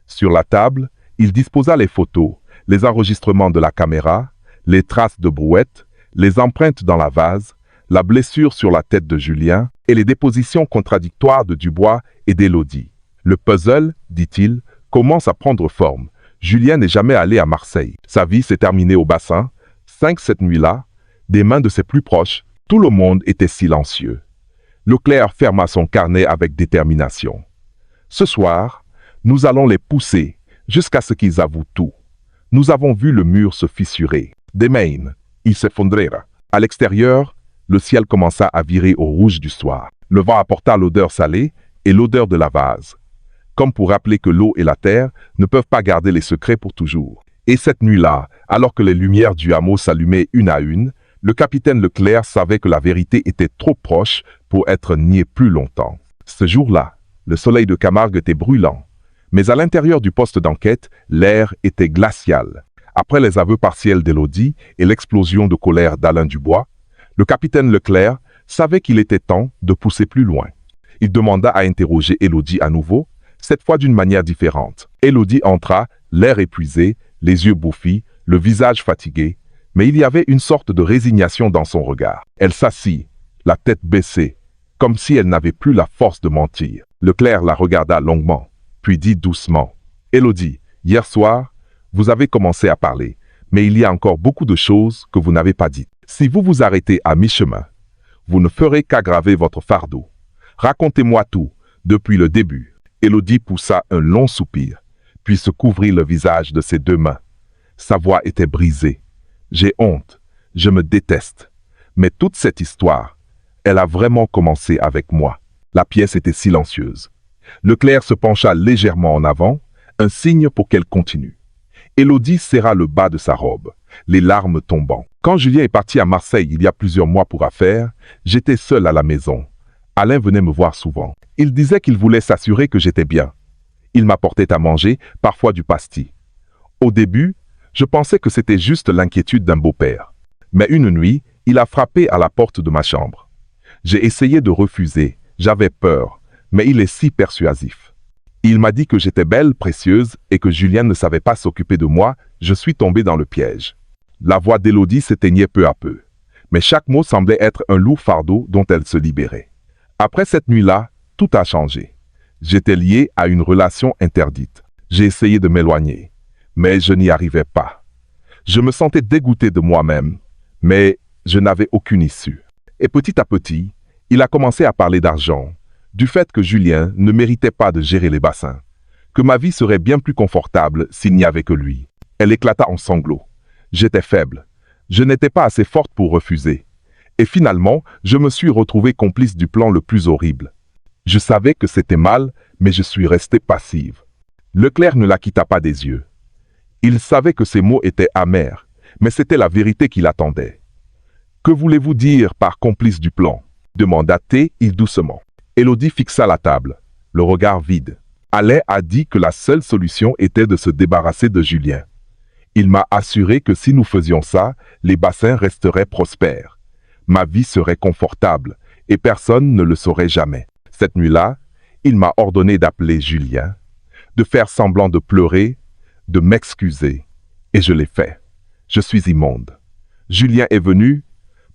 Sur la table, il disposa les photos, les enregistrements de la caméra, les traces de brouette, les empreintes dans la vase, la blessure sur la tête de Julien et les dépositions contradictoires de Dubois et d'Élodie. Le puzzle, dit-il, commence à prendre forme. Julien n'est jamais allé à Marseille. Sa vie s'est terminée au bassin. 5 cette nuit-là, des mains de ses plus proches, tout le monde était silencieux. Leclerc ferma son carnet avec détermination. Ce soir, nous allons les pousser jusqu'à ce qu'ils avouent tout. Nous avons vu le mur se fissurer. Demain, il s'effondrera. À l'extérieur, le ciel commença à virer au rouge du soir. Le vent apporta l'odeur salée et l'odeur de la vase, comme pour rappeler que l'eau et la terre ne peuvent pas garder les secrets pour toujours. Et cette nuit-là, alors que les lumières du hameau s'allumaient une à une, le capitaine Leclerc savait que la vérité était trop proche pour être niée plus longtemps. Ce jour-là, le soleil de Camargue était brûlant, mais à l'intérieur du poste d'enquête, l'air était glacial. Après les aveux partiels d'Élodie et l'explosion de colère d'Alain Dubois, le capitaine Leclerc savait qu'il était temps de pousser plus loin. Il demanda à interroger Élodie à nouveau, cette fois d'une manière différente. Élodie entra, l'air épuisé, les yeux bouffis, le visage fatigué, mais il y avait une sorte de résignation dans son regard. Elle s'assit, la tête baissée, comme si elle n'avait plus la force de mentir. Leclerc la regarda longuement, puis dit doucement, « Élodie, hier soir, vous avez commencé à parler, mais il y a encore beaucoup de choses que vous n'avez pas dites. Si vous vous arrêtez à mi-chemin, vous ne ferez qu'aggraver votre fardeau. Racontez-moi tout, depuis le début. » Élodie poussa un long soupir, puis se couvrit le visage de ses deux mains. Sa voix était brisée. « J'ai honte, je me déteste. Mais toute cette histoire, elle a vraiment commencé avec moi. » La pièce était silencieuse. Leclerc se pencha légèrement en avant, un signe pour qu'elle continue. Élodie serra le bas de sa robe, les larmes tombant. Quand Julien est parti à Marseille il y a plusieurs mois pour affaires, j'étais seul à la maison. Alain venait me voir souvent. Il disait qu'il voulait s'assurer que j'étais bien. Il m'apportait à manger, parfois du pastis. Au début, Je pensais que c'était juste l'inquiétude d'un beau-père. Mais une nuit, il a frappé à la porte de ma chambre. J'ai essayé de refuser, j'avais peur, mais il est si persuasif. Il m'a dit que j'étais belle, précieuse, et que Julien ne savait pas s'occuper de moi. Je suis tombé dans le piège. La voix d'Élodie s'éteignait peu à peu. Mais chaque mot semblait être un lourd fardeau dont elle se libérait. Après cette nuit-là, tout a changé. J'étais lié à une relation interdite. J'ai essayé de m'éloigner, mais je n'y arrivais pas. Je me sentais dégoûté de moi-même, mais je n'avais aucune issue. Et petit à petit, il a commencé à parler d'argent, du fait que Julien ne méritait pas de gérer les bassins, que ma vie serait bien plus confortable s'il n'y avait que lui. Elle éclata en sanglots. J'étais faible. Je n'étais pas assez forte pour refuser. Et finalement, je me suis retrouvé complice du plan le plus horrible. Je savais que c'était mal, mais je suis resté passive. Leclerc ne la quitta pas des yeux. Il savait que ses mots étaient amers, mais c'était la vérité qui l'attendait. « Que voulez-vous dire par complice du plan ?» demanda-t-il doucement. Élodie fixa la table, le regard vide. Alain a dit que la seule solution était de se débarrasser de Julien. Il m'a assuré que si nous faisions ça, les bassins resteraient prospères. Ma vie serait confortable et personne ne le saurait jamais. Cette nuit-là, il m'a ordonné d'appeler Julien, de faire semblant de pleurer, de m'excuser. Et je l'ai fait. Je suis immonde. Julien est venu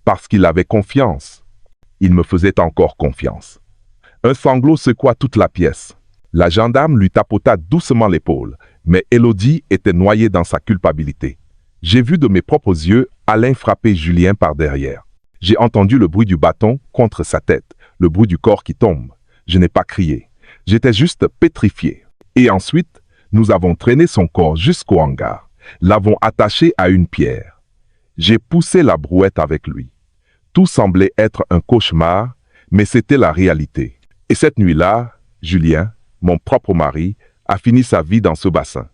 parce qu'il avait confiance. Il me faisait encore confiance. Un sanglot secoua toute la pièce. La gendarme lui tapota doucement l'épaule, mais Élodie était noyée dans sa culpabilité. J'ai vu de mes propres yeux Alain frapper Julien par derrière. J'ai entendu le bruit du bâton contre sa tête, le bruit du corps qui tombe. Je n'ai pas crié. J'étais juste pétrifié. Et ensuite, nous avons traîné son corps jusqu'au hangar, l'avons attaché à une pierre. J'ai poussé la brouette avec lui. Tout semblait être un cauchemar, mais c'était la réalité. Et cette nuit-là, Julien, mon propre mari, a fini sa vie dans ce bassin.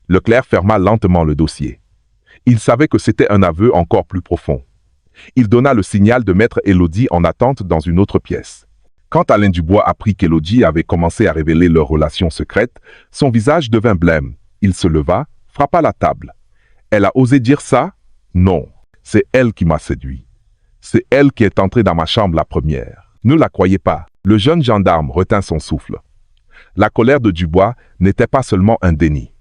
Leclerc ferma lentement le dossier. Il savait que c'était un aveu encore plus profond. Il donna le signal de mettre Élodie en attente dans une autre pièce. Quand Alain Dubois apprit qu'Élodie avait commencé à révéler leur relation secrète, son visage devint blême. Il se leva, frappa la table. Elle a osé dire ça? Non, c'est elle qui m'a séduit. C'est elle qui est entrée dans ma chambre la première. Ne la croyez pas. Le jeune gendarme retint son souffle. La colère de Dubois n'était pas seulement un déni.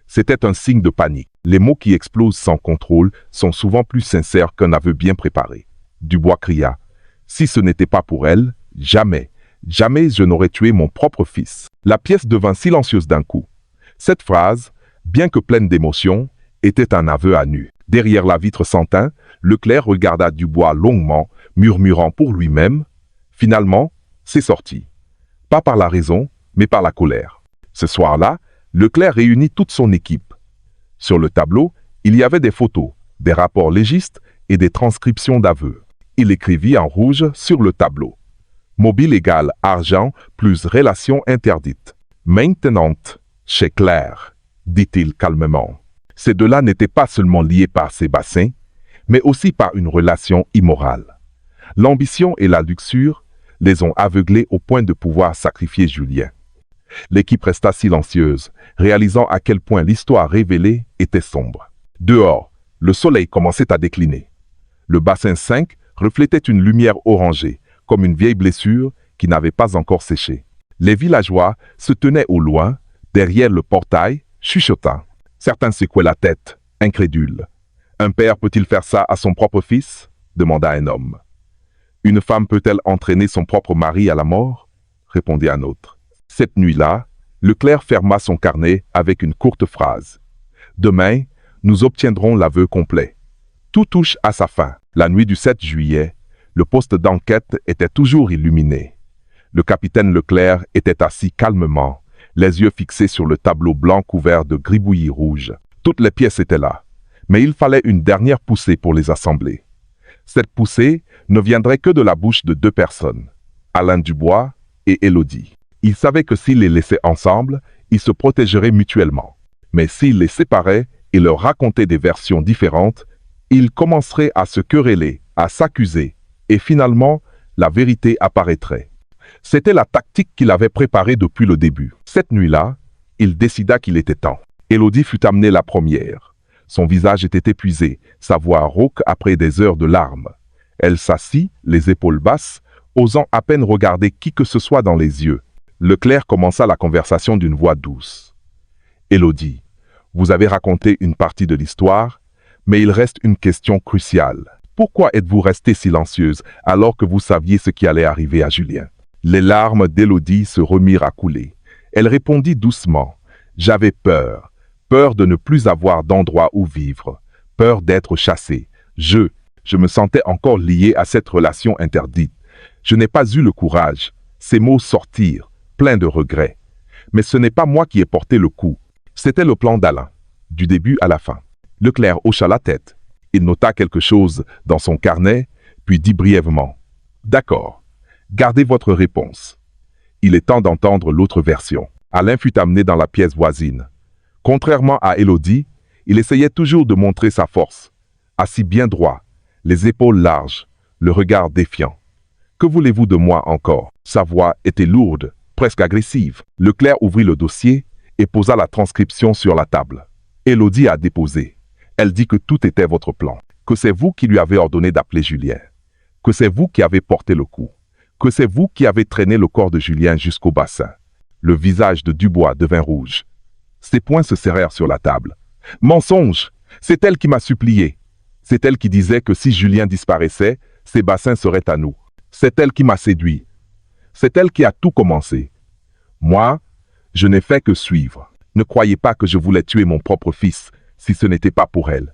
C'était un signe de panique. Les mots qui explosent sans contrôle sont souvent plus sincères qu'un aveu bien préparé. Dubois cria. Si ce n'était pas pour elle, jamais, jamais je n'aurais tué mon propre fils. La pièce devint silencieuse d'un coup. Cette phrase, bien que pleine d'émotion, était un aveu à nu. Derrière la vitre sans teint, Leclerc regarda Dubois longuement, murmurant pour lui-même. Finalement, c'est sorti. Pas par la raison, mais par la colère. Ce soir-là, Leclerc réunit toute son équipe. Sur le tableau, il y avait des photos, des rapports légistes et des transcriptions d'aveux. Il écrivit en rouge sur le tableau. Mobile égale argent plus relation interdite. Maintenante chez Claire, dit-il calmement. Ces deux-là n'étaient pas seulement liés par ces bassins, mais aussi par une relation immorale. L'ambition et la luxure les ont aveuglés au point de pouvoir sacrifier Julien. L'équipe resta silencieuse, réalisant à quel point l'histoire révélée était sombre. Dehors, le soleil commençait à décliner. Le bassin 5 reflétait une lumière orangée, comme une vieille blessure qui n'avait pas encore séché. Les villageois se tenaient au loin, derrière le portail, chuchotant. Certains secouaient la tête, incrédules. « Un père peut-il faire ça à son propre fils ?» demanda un homme. « Une femme peut-elle entraîner son propre mari à la mort ?» répondit un autre. Cette nuit-là, Leclerc ferma son carnet avec une courte phrase. « Demain, nous obtiendrons l'aveu complet. » Tout touche à sa fin. La nuit du 7 juillet, le poste d'enquête était toujours illuminé. Le capitaine Leclerc était assis calmement, les yeux fixés sur le tableau blanc couvert de gribouillis rouges. Toutes les pièces étaient là, mais il fallait une dernière poussée pour les assembler. Cette poussée ne viendrait que de la bouche de deux personnes, Alain Dubois et Élodie. Il savait que s'il les laissait ensemble, ils se protégeraient mutuellement. Mais s'il les séparait et leur racontait des versions différentes, ils commenceraient à se quereller, à s'accuser, et finalement, la vérité apparaîtrait. C'était la tactique qu'il avait préparée depuis le début. Cette nuit-là, il décida qu'il était temps. Élodie fut amenée la première. Son visage était épuisé, sa voix rauque après des heures de larmes. Elle s'assit, les épaules basses, osant à peine regarder qui que ce soit dans les yeux. Le clerc commença la conversation d'une voix douce. « Élodie, vous avez raconté une partie de l'histoire, mais il reste une question cruciale. Pourquoi êtes-vous restée silencieuse alors que vous saviez ce qui allait arriver à Julien ?» Les larmes d'Élodie se remirent à couler. Elle répondit doucement. « J'avais peur. Peur de ne plus avoir d'endroit où vivre. Peur d'être chassée. Je me sentais encore lié à cette relation interdite. Je n'ai pas eu le courage. » Ces mots sortirent, pleins de regrets. Mais ce n'est pas moi qui ai porté le coup. C'était le plan d'Alain, du début à la fin. Le clerc hocha la tête. Il nota quelque chose dans son carnet, puis dit brièvement « D'accord, gardez votre réponse. » Il est temps d'entendre l'autre version. Alain fut amené dans la pièce voisine. Contrairement à Élodie, il essayait toujours de montrer sa force. Assis bien droit, les épaules larges, le regard défiant. « Que voulez-vous de moi encore ?» Sa voix était lourde, presque agressive. Le clerc ouvrit le dossier et posa la transcription sur la table. Élodie a déposé. Elle dit que tout était votre plan, que c'est vous qui lui avez ordonné d'appeler Julien, que c'est vous qui avez porté le coup, que c'est vous qui avez traîné le corps de Julien jusqu'au bassin. Le visage de Dubois devint rouge. Ses poings se serrèrent sur la table. Mensonge! C'est elle qui m'a supplié. C'est elle qui disait que si Julien disparaissait, ces bassins seraient à nous. C'est elle qui m'a séduit. C'est elle qui a tout commencé. Moi, je n'ai fait que suivre. Ne croyez pas que je voulais tuer mon propre fils, si ce n'était pas pour elle. »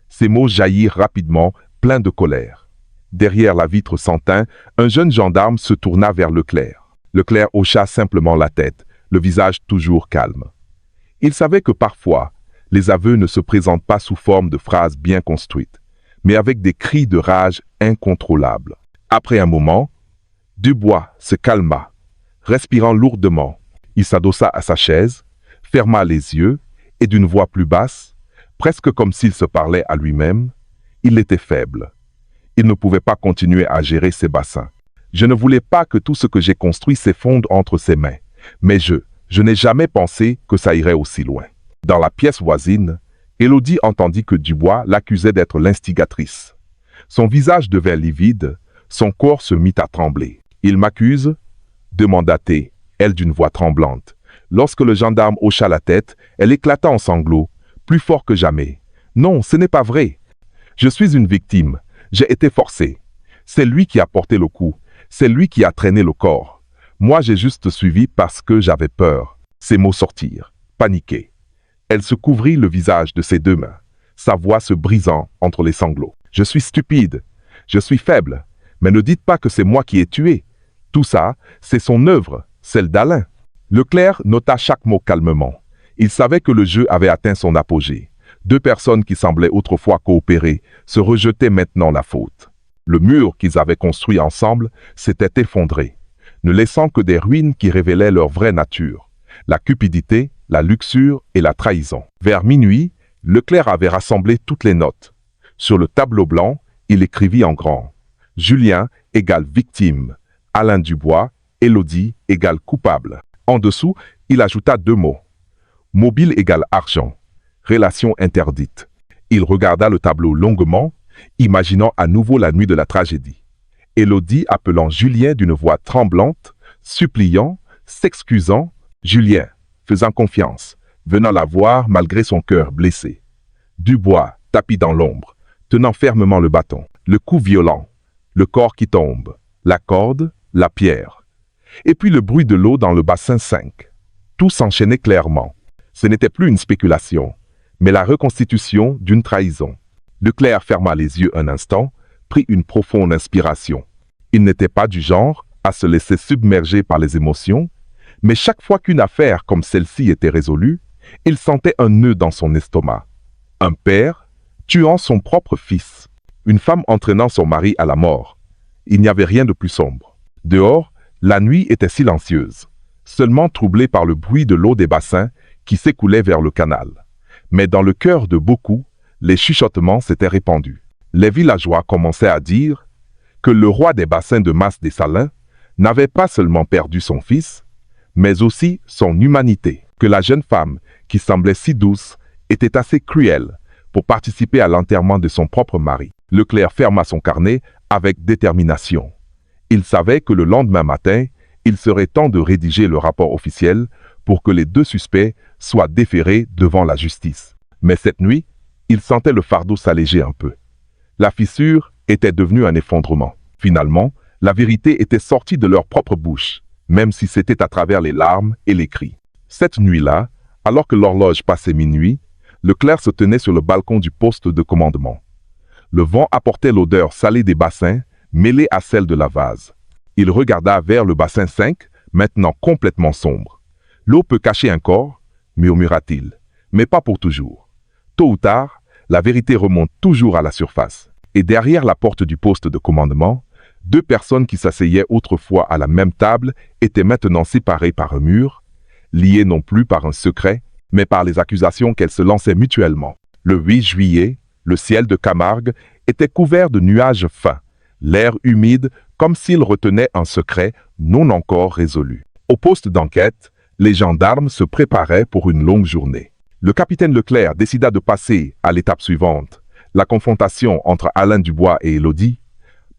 Ces mots jaillirent rapidement, pleins de colère. Derrière la vitre sans teint, un jeune gendarme se tourna vers le clerc. Le clerc hocha simplement la tête, le visage toujours calme. Il savait que parfois, les aveux ne se présentent pas sous forme de phrases bien construites, mais avec des cris de rage incontrôlables. Après un moment, Dubois se calma, respirant lourdement. Il s'adossa à sa chaise, ferma les yeux et d'une voix plus basse, presque comme s'il se parlait à lui-même, il était faible. Il ne pouvait pas continuer à gérer ses bassins. Je ne voulais pas que tout ce que j'ai construit s'effondre entre ses mains, mais je n'ai jamais pensé que ça irait aussi loin. Dans la pièce voisine, Élodie entendit que Dubois l'accusait d'être l'instigatrice. Son visage devint livide, son corps se mit à trembler. « Il m'accuse » demanda-t-elle, elle d'une voix tremblante. Lorsque le gendarme hocha la tête, elle éclata en sanglots, plus fort que jamais. « Non, ce n'est pas vrai. Je suis une victime. J'ai été forcé. C'est lui qui a porté le coup. C'est lui qui a traîné le corps. Moi, j'ai juste suivi parce que j'avais peur. » Ces mots sortirent, paniquée. Elle se couvrit le visage de ses deux mains, sa voix se brisant entre les sanglots. « Je suis stupide. Je suis faible. Mais ne dites pas que c'est moi qui ai tué. Tout ça, c'est son œuvre, celle d'Alain. » Le clerc nota chaque mot calmement. Il savait que le jeu avait atteint son apogée. Deux personnes qui semblaient autrefois coopérer se rejetaient maintenant la faute. Le mur qu'ils avaient construit ensemble s'était effondré, ne laissant que des ruines qui révélaient leur vraie nature, la cupidité, la luxure et la trahison. Vers minuit, le clerc avait rassemblé toutes les notes. Sur le tableau blanc, il écrivit en grand « Julien égale victime, Alain Dubois, Élodie égale coupable ». En dessous, il ajouta deux mots. Mobile égale argent. Relation interdite. Il regarda le tableau longuement, imaginant à nouveau la nuit de la tragédie. Élodie appelant Julien d'une voix tremblante, suppliant, s'excusant, Julien, faisant confiance, venant la voir malgré son cœur blessé. Dubois, tapis dans l'ombre, tenant fermement le bâton. Le coup violent, le corps qui tombe, la corde, la pierre. Et puis le bruit de l'eau dans le bassin 5. Tout s'enchaînait clairement. Ce n'était plus une spéculation, mais la reconstitution d'une trahison. Le clerc ferma les yeux un instant, prit une profonde inspiration. Il n'était pas du genre à se laisser submerger par les émotions, mais chaque fois qu'une affaire comme celle-ci était résolue, il sentait un nœud dans son estomac. Un père tuant son propre fils, une femme entraînant son mari à la mort. Il n'y avait rien de plus sombre. Dehors, la nuit était silencieuse, seulement troublée par le bruit de l'eau des bassins qui s'écoulait vers le canal. Mais dans le cœur de beaucoup, les chuchotements s'étaient répandus. Les villageois commençaient à dire que le roi des bassins de Mas des Salins n'avait pas seulement perdu son fils, mais aussi son humanité, que la jeune femme, qui semblait si douce, était assez cruelle pour participer à l'enterrement de son propre mari. Leclerc ferma son carnet avec détermination. Il savait que le lendemain matin, il serait temps de rédiger le rapport officiel pour que les deux suspects soient déférés devant la justice. Mais cette nuit, il sentait le fardeau s'alléger un peu. La fissure était devenue un effondrement. Finalement, la vérité était sortie de leur propre bouche, même si c'était à travers les larmes et les cris. Cette nuit-là, alors que l'horloge passait minuit, Leclerc se tenait sur le balcon du poste de commandement. Le vent apportait l'odeur salée des bassins, mêlée à celle de la vase. Il regarda vers le bassin 5, maintenant complètement sombre. « L'eau peut cacher un corps, murmura-t-il, mais pas pour toujours. Tôt ou tard, la vérité remonte toujours à la surface. » Et derrière la porte du poste de commandement, deux personnes qui s'asseyaient autrefois à la même table étaient maintenant séparées par un mur, liées non plus par un secret, mais par les accusations qu'elles se lançaient mutuellement. Le 8 juillet, le ciel de Camargue était couvert de nuages fins, l'air humide comme s'il retenait un secret non encore résolu. Au poste d'enquête, les gendarmes se préparaient pour une longue journée. Le capitaine Leclerc décida de passer à l'étape suivante, la confrontation entre Alain Dubois et Élodie.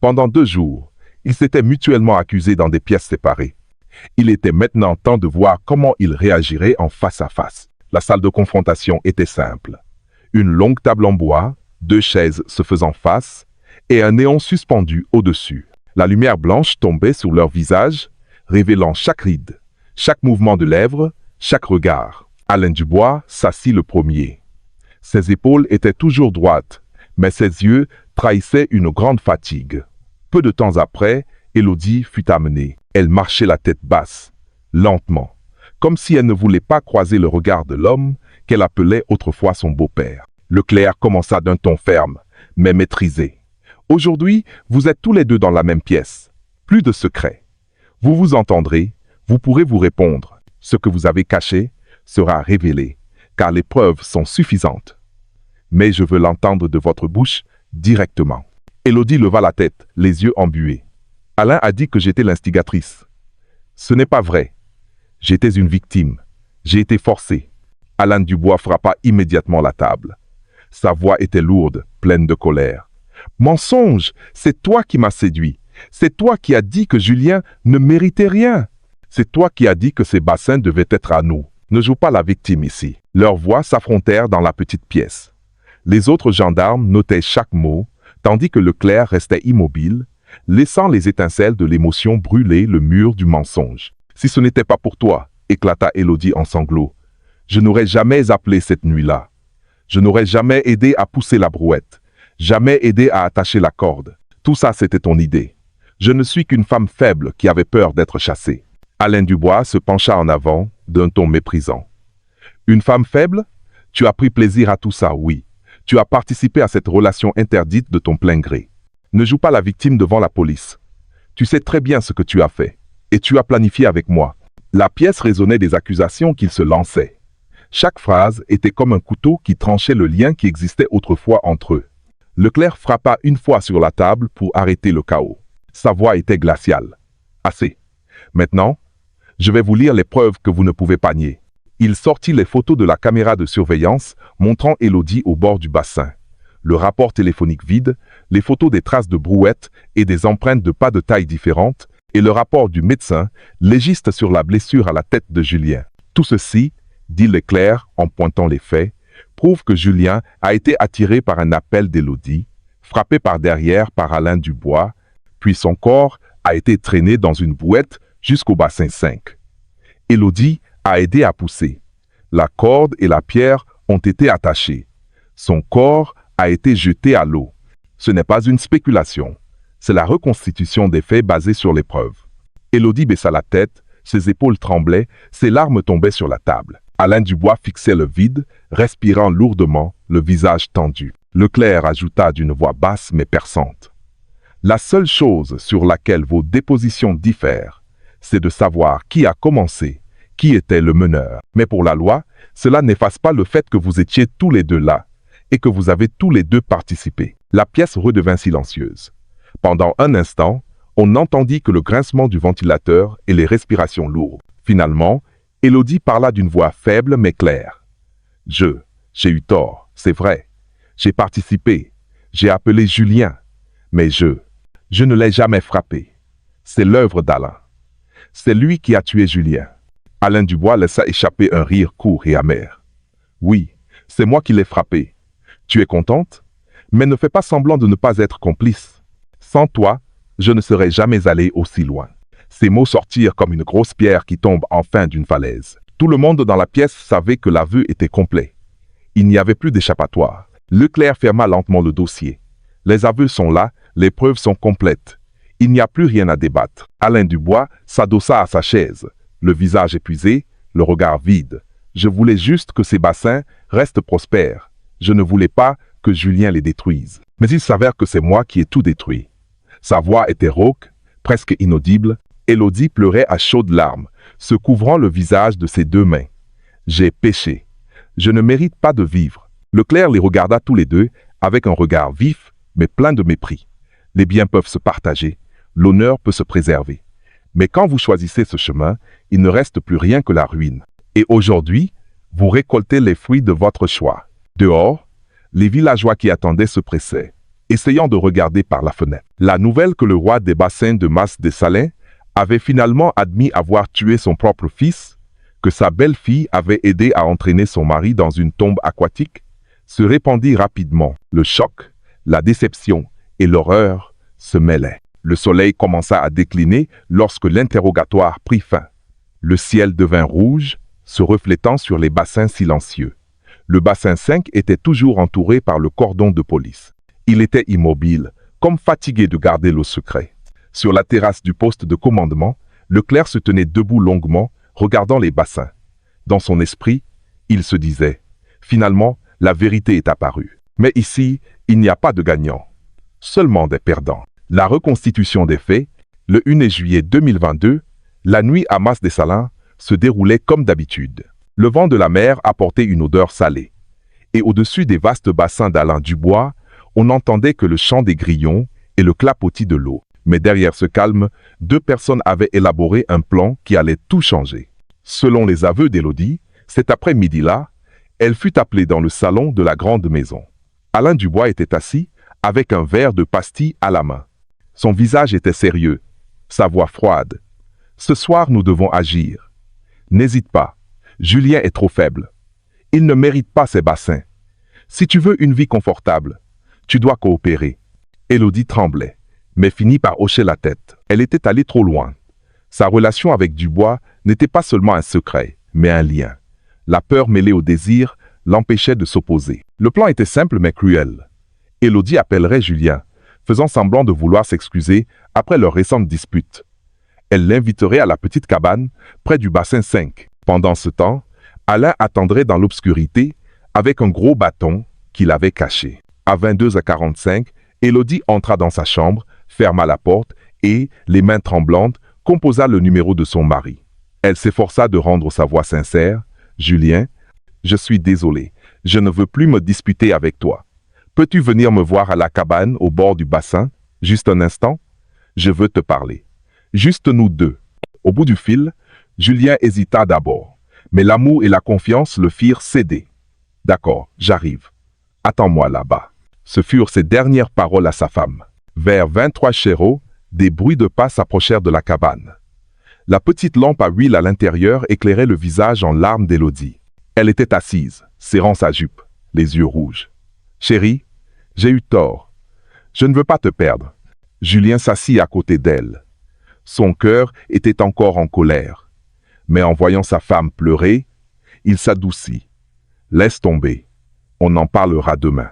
Pendant 2 jours, ils s'étaient mutuellement accusés dans des pièces séparées. Il était maintenant temps de voir comment ils réagiraient en face à face. La salle de confrontation était simple. Une longue table en bois, 2 chaises se faisant face, et un néon suspendu au-dessus. La lumière blanche tombait sur leurs visages, révélant chaque ride, chaque mouvement de lèvres, chaque regard. Alain Dubois s'assit le premier. Ses épaules étaient toujours droites, mais ses yeux trahissaient une grande fatigue. Peu de temps après, Élodie fut amenée. Elle marchait la tête basse, lentement, comme si elle ne voulait pas croiser le regard de l'homme qu'elle appelait autrefois son beau-père. Leclerc commença d'un ton ferme, mais maîtrisé. « Aujourd'hui, vous êtes tous les deux dans la même pièce. Plus de secret. Vous vous entendrez, vous pourrez vous répondre. Ce que vous avez caché sera révélé, car les preuves sont suffisantes. Mais je veux l'entendre de votre bouche directement. » Élodie leva la tête, les yeux embués. « Alain a dit que j'étais l'instigatrice. Ce n'est pas vrai. J'étais une victime. J'ai été forcé. » Alain Dubois frappa immédiatement la table. Sa voix était lourde, pleine de colère. « Mensonge! C'est toi qui m'as séduit. C'est toi qui as dit que Julien ne méritait rien. C'est toi qui as dit que ces bassins devaient être à nous. Ne joue pas la victime ici. » Leurs voix s'affrontèrent dans la petite pièce. Les autres gendarmes notaient chaque mot, tandis que Leclerc restait immobile, laissant les étincelles de l'émotion brûler le mur du mensonge. « Si ce n'était pas pour toi, » éclata Élodie en sanglots, « je n'aurais jamais appelé cette nuit-là. Je n'aurais jamais aidé à pousser la brouette, jamais aidé à attacher la corde. Tout ça, c'était ton idée. Je ne suis qu'une femme faible qui avait peur d'être chassée. » Alain Dubois se pencha en avant, d'un ton méprisant. « Une femme faible? Tu as pris plaisir à tout ça, oui. Tu as participé à cette relation interdite de ton plein gré. Ne joue pas la victime devant la police. Tu sais très bien ce que tu as fait. Et tu as planifié avec moi. » La pièce résonnait des accusations qu'il se lançait. Chaque phrase était comme un couteau qui tranchait le lien qui existait autrefois entre eux. Leclerc frappa une fois sur la table pour arrêter le chaos. Sa voix était glaciale. « Assez. Maintenant, je vais vous lire les preuves que vous ne pouvez pas nier. » Il sortit les photos de la caméra de surveillance montrant Élodie au bord du bassin. Le rapport téléphonique vide, les photos des traces de brouettes et des empreintes de pas de taille différentes, et le rapport du médecin légiste sur la blessure à la tête de Julien. Tout ceci, dit Leclerc en pointant les faits, prouve que Julien a été attiré par un appel d'Élodie, frappé par derrière par Alain Dubois, puis son corps a été traîné dans une brouette jusqu'au bassin 5. Élodie a aidé à pousser. La corde et la pierre ont été attachées. Son corps a été jeté à l'eau. Ce n'est pas une spéculation. C'est la reconstitution des faits basés sur les preuves. Élodie baissa la tête, ses épaules tremblaient, ses larmes tombaient sur la table. Alain Dubois fixait le vide, respirant lourdement, le visage tendu. Leclerc ajouta d'une voix basse mais perçante. « La seule chose sur laquelle vos dépositions diffèrent, c'est de savoir qui a commencé, qui était le meneur. Mais pour la loi, cela n'efface pas le fait que vous étiez tous les deux là et que vous avez tous les deux participé. » La pièce redevint silencieuse. Pendant un instant, on n'entendit que le grincement du ventilateur et les respirations lourdes. Finalement, Élodie parla d'une voix faible mais claire. « J'ai eu tort, c'est vrai. J'ai participé. J'ai appelé Julien. Mais je ne l'ai jamais frappé. C'est l'œuvre d'Alain. C'est lui qui a tué Julien. Alain Dubois laissa échapper un rire court et amer. Oui, c'est moi qui l'ai frappé. Tu es contente? Mais ne fais pas semblant de ne pas être complice. Sans toi, je ne serais jamais allé aussi loin. Ces mots sortirent comme une grosse pierre qui tombe enfin d'une falaise. Tout le monde dans la pièce savait que l'aveu était complet. Il n'y avait plus d'échappatoire. Leclerc ferma lentement le dossier. Les aveux sont là, les preuves sont complètes. Il n'y a plus rien à débattre. Alain Dubois s'adossa à sa chaise, le visage épuisé, le regard vide. Je voulais juste que ces bassins restent prospères. Je ne voulais pas que Julien les détruise. Mais il s'avère que c'est moi qui ai tout détruit. Sa voix était rauque, presque inaudible. Élodie pleurait à chaudes larmes, se couvrant le visage de ses deux mains. J'ai péché. Je ne mérite pas de vivre. Leclerc les regarda tous les deux avec un regard vif, mais plein de mépris. Les biens peuvent se partager, l'honneur peut se préserver. Mais quand vous choisissez ce chemin, il ne reste plus rien que la ruine. Et aujourd'hui, vous récoltez les fruits de votre choix. Dehors, les villageois qui attendaient se pressaient, essayant de regarder par la fenêtre. La nouvelle que le roi des bassins de Mas-des-Salins avait finalement admis avoir tué son propre fils, que sa belle-fille avait aidé à entraîner son mari dans une tombe aquatique, se répandit rapidement. Le choc, la déception et l'horreur se mêlaient. Le soleil commença à décliner lorsque l'interrogatoire prit fin. Le ciel devint rouge, se reflétant sur les bassins silencieux. Le bassin 5 était toujours entouré par le cordon de police. Il était immobile, comme fatigué de garder le secret. Sur la terrasse du poste de commandement, Leclerc se tenait debout longuement, regardant les bassins. Dans son esprit, il se disait « Finalement, la vérité est apparue. Mais ici, il n'y a pas de gagnants, seulement des perdants. » La reconstitution des faits, le 1er juillet 2022, la nuit à Mas-des-Salins se déroulait comme d'habitude. Le vent de la mer apportait une odeur salée. Et au-dessus des vastes bassins d'Alain Dubois, on n'entendait que le chant des grillons et le clapotis de l'eau. Mais derrière ce calme, deux personnes avaient élaboré un plan qui allait tout changer. Selon les aveux d'Élodie, cet après-midi-là, elle fut appelée dans le salon de la grande maison. Alain Dubois était assis avec un verre de pastilles à la main. Son visage était sérieux, sa voix froide. « Ce soir, nous devons agir. N'hésite pas, Julien est trop faible. Il ne mérite pas ces bassins. Si tu veux une vie confortable, tu dois coopérer. » Élodie tremblait, mais finit par hocher la tête. Elle était allée trop loin. Sa relation avec Dubois n'était pas seulement un secret, mais un lien. La peur mêlée au désir l'empêchait de s'opposer. Le plan était simple mais cruel. Élodie appellerait Julien, faisant semblant de vouloir s'excuser après leur récente dispute. Elle l'inviterait à la petite cabane, près du bassin 5. Pendant ce temps, Alain attendrait dans l'obscurité, avec un gros bâton qu'il avait caché. À 22h45, Élodie entra dans sa chambre, ferma la porte et, les mains tremblantes, composa le numéro de son mari. Elle s'efforça de rendre sa voix sincère. « Julien, je suis désolé, je ne veux plus me disputer avec toi. Peux-tu venir me voir à la cabane au bord du bassin? Juste un instant? Je veux te parler. Juste nous deux. » Au bout du fil, Julien hésita d'abord, mais l'amour et la confiance le firent céder. « D'accord, j'arrive. Attends-moi là-bas. » Ce furent ses dernières paroles à sa femme. Vers 23 Chéreau, des bruits de pas s'approchèrent de la cabane. La petite lampe à huile à l'intérieur éclairait le visage en larmes d'Élodie. Elle était assise, serrant sa jupe, les yeux rouges. « Chérie, j'ai eu tort. Je ne veux pas te perdre. » Julien s'assit à côté d'elle. Son cœur était encore en colère. Mais en voyant sa femme pleurer, il s'adoucit. « Laisse tomber. On en parlera demain. »«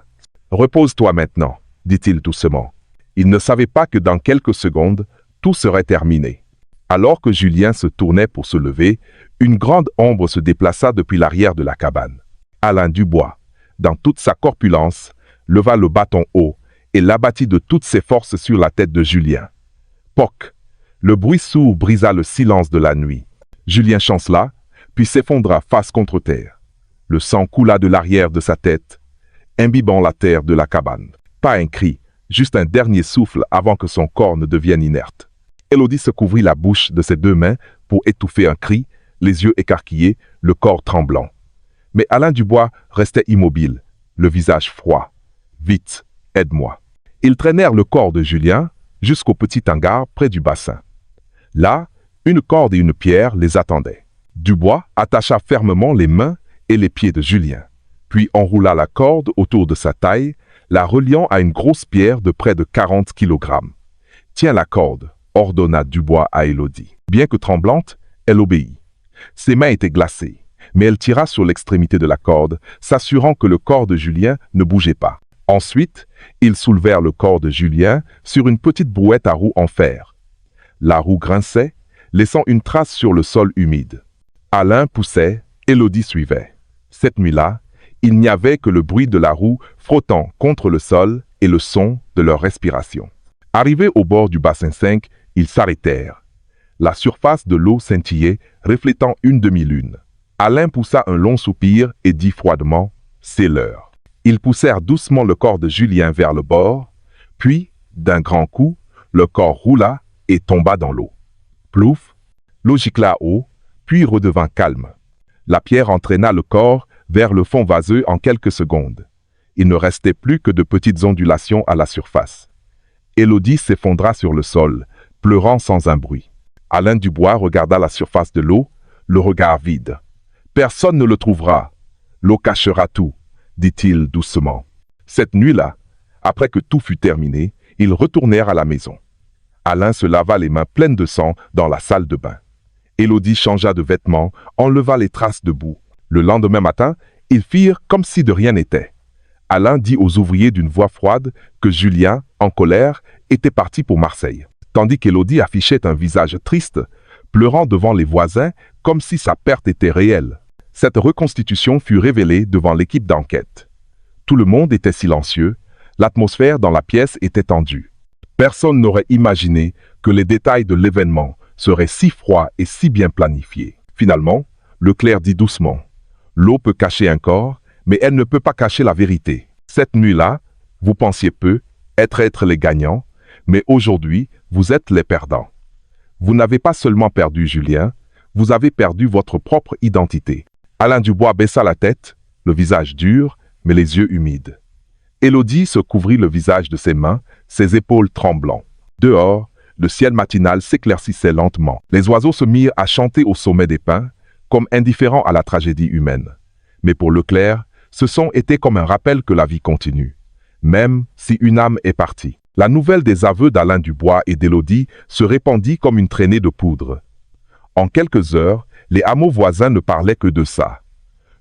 Repose-toi maintenant, » dit-il doucement. Il ne savait pas que dans quelques secondes, tout serait terminé. Alors que Julien se tournait pour se lever, une grande ombre se déplaça depuis l'arrière de la cabane. Alain Dubois, dans toute sa corpulence, leva le bâton haut et l'abattit de toutes ses forces sur la tête de Julien. Poc! Le bruit sourd brisa le silence de la nuit. Julien chancela, puis s'effondra face contre terre. Le sang coula de l'arrière de sa tête, imbibant la terre de la cabane. Pas un cri, juste un dernier souffle avant que son corps ne devienne inerte. Élodie se couvrit la bouche de ses deux mains pour étouffer un cri, les yeux écarquillés, le corps tremblant. Mais Alain Dubois restait immobile, le visage froid. Vite, aide-moi. Ils traînèrent le corps de Julien jusqu'au petit hangar près du bassin. Là, une corde et une pierre les attendaient. Dubois attacha fermement les mains et les pieds de Julien, puis enroula la corde autour de sa taille, la reliant à une grosse pierre de près de 40 kg. « Tiens la corde », ordonna Dubois à Élodie. Bien que tremblante, elle obéit. Ses mains étaient glacées, mais elle tira sur l'extrémité de la corde, s'assurant que le corps de Julien ne bougeait pas. Ensuite, ils soulevèrent le corps de Julien sur une petite brouette à roues en fer. La roue grinçait, laissant une trace sur le sol humide. Alain poussait, Élodie suivait. Cette nuit-là, il n'y avait que le bruit de la roue frottant contre le sol et le son de leur respiration. Arrivés au bord du bassin 5, ils s'arrêtèrent. La surface de l'eau scintillait, reflétant une demi-lune. Alain poussa un long soupir et dit froidement « C'est l'heure ». Ils poussèrent doucement le corps de Julien vers le bord, puis, d'un grand coup, le corps roula et tomba dans l'eau. Plouf, l'eau gicla haut, puis redevint calme. La pierre entraîna le corps vers le fond vaseux en quelques secondes. Il ne restait plus que de petites ondulations à la surface. Élodie s'effondra sur le sol, pleurant sans un bruit. Alain Dubois regarda la surface de l'eau, le regard vide. « Personne ne le trouvera. L'eau cachera tout, » dit-il doucement. Cette nuit-là, après que tout fut terminé, ils retournèrent à la maison. Alain se lava les mains pleines de sang dans la salle de bain. Élodie changea de vêtements, enleva les traces de boue. Le lendemain matin, ils firent comme si de rien n'était. Alain dit aux ouvriers d'une voix froide que Julien, en colère, était parti pour Marseille, tandis qu'Élodie affichait un visage triste, pleurant devant les voisins comme si sa perte était réelle. Cette reconstitution fut révélée devant l'équipe d'enquête. Tout le monde était silencieux, l'atmosphère dans la pièce était tendue. Personne n'aurait imaginé que les détails de l'événement seraient si froids et si bien planifiés. Finalement, Leclerc dit doucement « L'eau peut cacher un corps, mais elle ne peut pas cacher la vérité. Cette nuit-là, vous pensiez peu être les gagnants, mais aujourd'hui, vous êtes les perdants. Vous n'avez pas seulement perdu Julien, vous avez perdu votre propre identité. » Alain Dubois baissa la tête, le visage dur, mais les yeux humides. Élodie se couvrit le visage de ses mains, ses épaules tremblant. Dehors, le ciel matinal s'éclaircissait lentement. Les oiseaux se mirent à chanter au sommet des pins, comme indifférents à la tragédie humaine. Mais pour Leclerc, ce son était comme un rappel que la vie continue, même si une âme est partie. La nouvelle des aveux d'Alain Dubois et d'Élodie se répandit comme une traînée de poudre. En quelques heures, les hameaux voisins ne parlaient que de ça.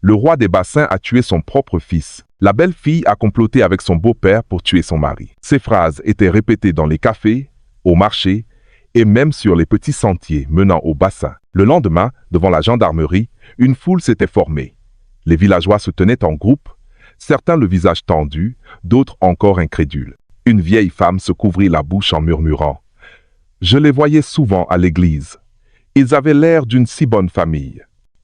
Le roi des bassins a tué son propre fils. La belle-fille a comploté avec son beau-père pour tuer son mari. Ces phrases étaient répétées dans les cafés, au marché et même sur les petits sentiers menant au bassin. Le lendemain, devant la gendarmerie, une foule s'était formée. Les villageois se tenaient en groupe, certains le visage tendu, d'autres encore incrédules. Une vieille femme se couvrit la bouche en murmurant « Je les voyais souvent à l'église. Ils avaient l'air d'une si bonne famille. »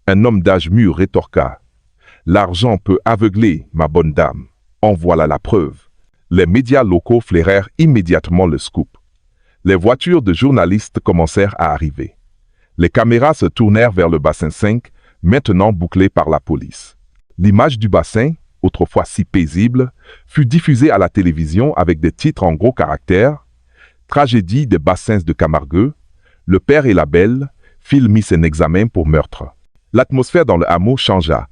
Un homme d'âge mûr rétorqua « L'argent peut aveugler, ma bonne dame. En voilà la preuve. » Les médias locaux flairèrent immédiatement le scoop. Les voitures de journalistes commencèrent à arriver. Les caméras se tournèrent vers le bassin 5, maintenant bouclé par la police. L'image du bassin, autrefois si paisible, fut diffusée à la télévision avec des titres en gros caractères « Tragédie des bassins de Camargue »,« Le père et la belle », Phil mis en examen pour meurtre. L'atmosphère dans le hameau changea.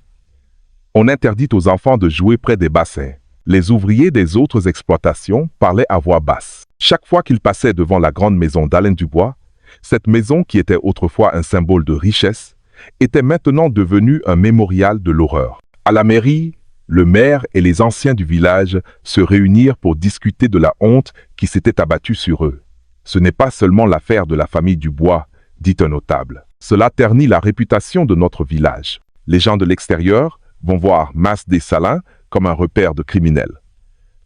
On interdit aux enfants de jouer près des bassins. Les ouvriers des autres exploitations parlaient à voix basse. Chaque fois qu'ils passaient devant la grande maison d'Alain Dubois, cette maison qui était autrefois un symbole de richesse, était maintenant devenue un mémorial de l'horreur. À la mairie, le maire et les anciens du village se réunirent pour discuter de la honte qui s'était abattue sur eux. Ce n'est pas seulement l'affaire de la famille Dubois, dit un notable. Cela ternit la réputation de notre village. Les gens de l'extérieur vont voir Mas des Salins comme un repère de criminels.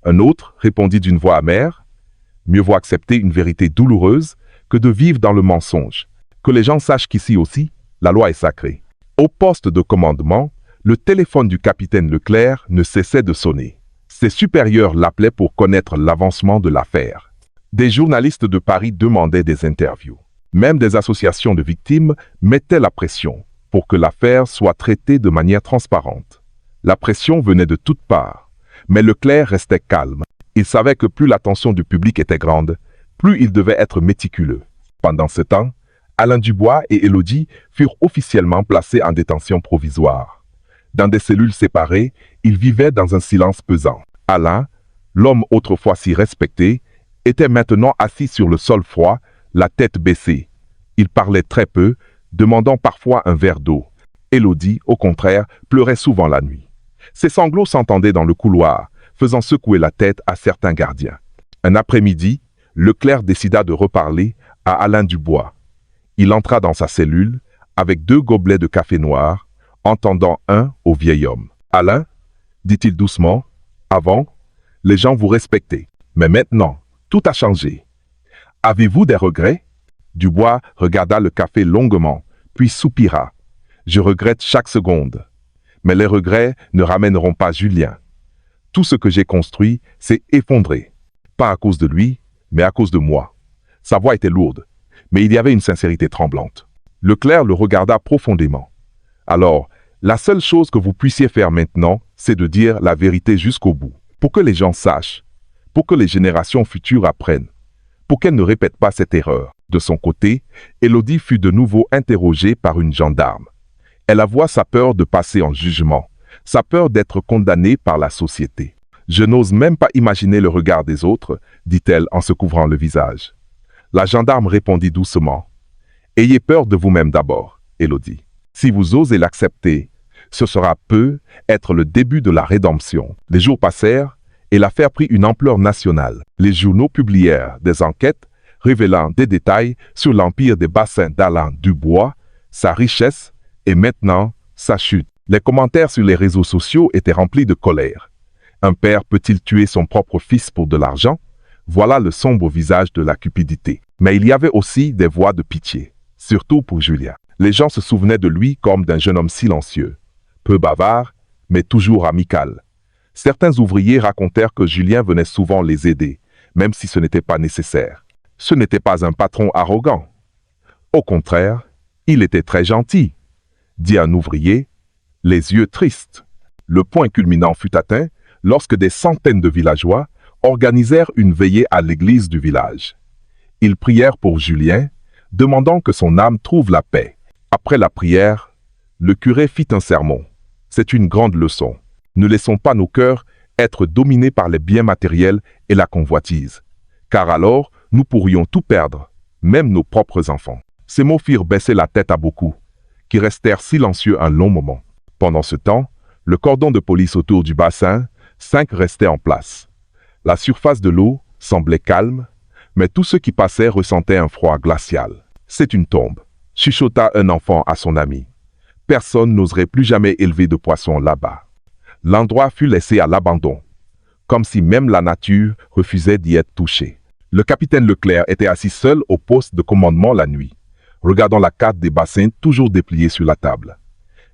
Un autre répondit d'une voix amère, « Mieux vaut accepter une vérité douloureuse que de vivre dans le mensonge. Que les gens sachent qu'ici aussi, la loi est sacrée. » Au poste de commandement, le téléphone du capitaine Leclerc ne cessait de sonner. Ses supérieurs l'appelaient pour connaître l'avancement de l'affaire. Des journalistes de Paris demandaient des interviews. Même des associations de victimes mettaient la pression pour que l'affaire soit traitée de manière transparente. La pression venait de toutes parts, Mais Leclerc restait calme. Il savait que plus l'attention du public était grande, plus il devait être méticuleux. Pendant ce temps, Alain Dubois et Élodie furent officiellement placés en détention provisoire. Dans des cellules séparées, ils vivaient dans un silence pesant. Alain, l'homme autrefois si respecté, était maintenant assis sur le sol froid, la tête baissée. Il parlait très peu, demandant parfois un verre d'eau. Élodie, au contraire, pleurait souvent la nuit. Ses sanglots s'entendaient dans le couloir, faisant secouer la tête à certains gardiens. Un après-midi, Leclerc décida de reparler à Alain Dubois. Il entra dans sa cellule avec 2 gobelets de café noir, en tendant un au vieil homme. « Alain, dit-il doucement, avant, les gens vous respectaient. Mais maintenant, tout a changé. Avez-vous des regrets ?» Dubois regarda le café longuement, puis soupira. « Je regrette chaque seconde. Mais les regrets ne ramèneront pas Julien. Tout ce que j'ai construit s'est effondré. Pas à cause de lui, mais à cause de moi. » Sa voix était lourde, mais il y avait une sincérité tremblante. Leclerc le regarda profondément. « Alors, la seule chose que vous puissiez faire maintenant, c'est de dire la vérité jusqu'au bout, pour que les gens sachent, pour que les générations futures apprennent, pour qu'elles ne répètent pas cette erreur. » De son côté, Élodie fut de nouveau interrogée par une gendarme. Elle avoua sa peur de passer en jugement, sa peur d'être condamnée par la société. « Je n'ose même pas imaginer le regard des autres, » dit-elle en se couvrant le visage. La gendarme répondit doucement. « Ayez peur de vous-même d'abord, Élodie. Si vous osez l'accepter, ce sera peu être le début de la rédemption. » Les jours passèrent et l'affaire prit une ampleur nationale. Les journaux publièrent des enquêtes révélant des détails sur l'empire des bassins d'Alain Dubois, sa richesse et maintenant sa chute. Les commentaires sur les réseaux sociaux étaient remplis de colère. Un père peut-il tuer son propre fils pour de l'argent? Voilà le sombre visage de la cupidité. Mais il y avait aussi des voix de pitié, surtout pour Julien. Les gens se souvenaient de lui comme d'un jeune homme silencieux, peu bavard, mais toujours amical. Certains ouvriers racontèrent que Julien venait souvent les aider, même si ce n'était pas nécessaire. Ce n'était pas un patron arrogant. Au contraire, il était très gentil, dit un ouvrier, les yeux tristes. Le point culminant fut atteint lorsque des centaines de villageois organisèrent une veillée à l'église du village. Ils prièrent pour Julien, demandant que son âme trouve la paix. Après la prière, le curé fit un sermon. C'est une grande leçon. Ne laissons pas nos cœurs être dominés par les biens matériels et la convoitise, car alors nous pourrions tout perdre, même nos propres enfants. Ces mots firent baisser la tête à beaucoup, qui restèrent silencieux un long moment. Pendant ce temps, le cordon de police autour du bassin, 5 restaient en place. La surface de l'eau semblait calme, mais tous ceux qui passaient ressentaient un froid glacial. « C'est une tombe », chuchota un enfant à son ami. « Personne n'oserait plus jamais élever de poissons là-bas. » L'endroit fut laissé à l'abandon, comme si même la nature refusait d'y être touchée. Le capitaine Leclerc était assis seul au poste de commandement la nuit, regardant la carte des bassins toujours dépliée sur la table.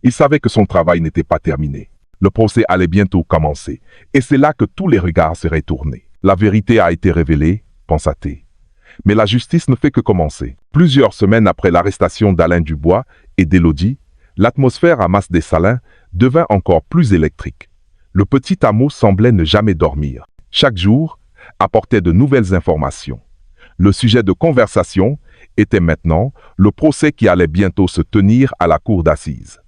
Il savait que son travail n'était pas terminé. Le procès allait bientôt commencer, et c'est là que tous les regards seraient tournés. La vérité a été révélée, pensa-t-il. Mais la justice ne fait que commencer. Plusieurs semaines après l'arrestation d'Alain Dubois et d'Élodie, l'atmosphère à Mas-des-Salins devint encore plus électrique. Le petit hameau semblait ne jamais dormir. Chaque jour apportait de nouvelles informations. Le sujet de conversation était maintenant le procès qui allait bientôt se tenir à la cour d'assises.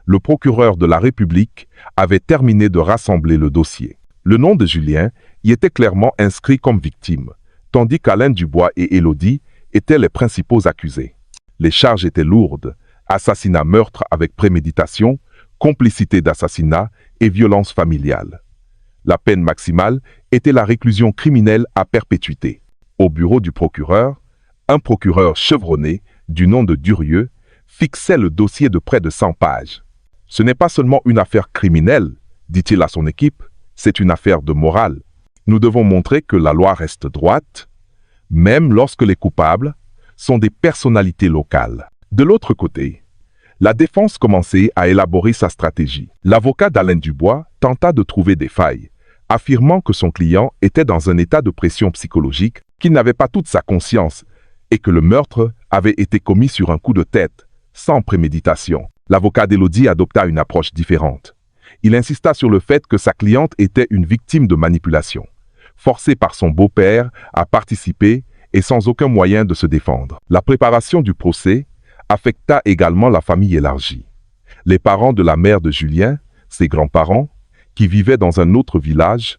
Le procureur de la République avait terminé de rassembler le dossier. Le nom de Julien y était clairement inscrit comme victime, tandis qu'Alain Dubois et Élodie étaient les principaux accusés. Les charges étaient lourdes: assassinat-meurtre avec préméditation, complicité d'assassinat et violence familiale. La peine maximale était la réclusion criminelle à perpétuité. Au bureau du procureur, un procureur chevronné, du nom de Durieux, fixait le dossier de près de 100 pages. « Ce n'est pas seulement une affaire criminelle, dit-il à son équipe, c'est une affaire de morale. Nous devons montrer que la loi reste droite, même lorsque les coupables sont des personnalités locales. » De l'autre côté, la défense commençait à élaborer sa stratégie. L'avocat d'Alain Dubois tenta de trouver des failles, affirmant que son client était dans un état de pression psychologique, qu'il n'avait pas toute sa conscience et que le meurtre avait été commis sur un coup de tête, sans préméditation. L'avocat d'Élodie adopta une approche différente. Il insista sur le fait que sa cliente était une victime de manipulation, forcée par son beau-père à participer et sans aucun moyen de se défendre. La préparation du procès affecta également la famille élargie. Les parents de la mère de Julien, ses grands-parents, qui vivaient dans un autre village,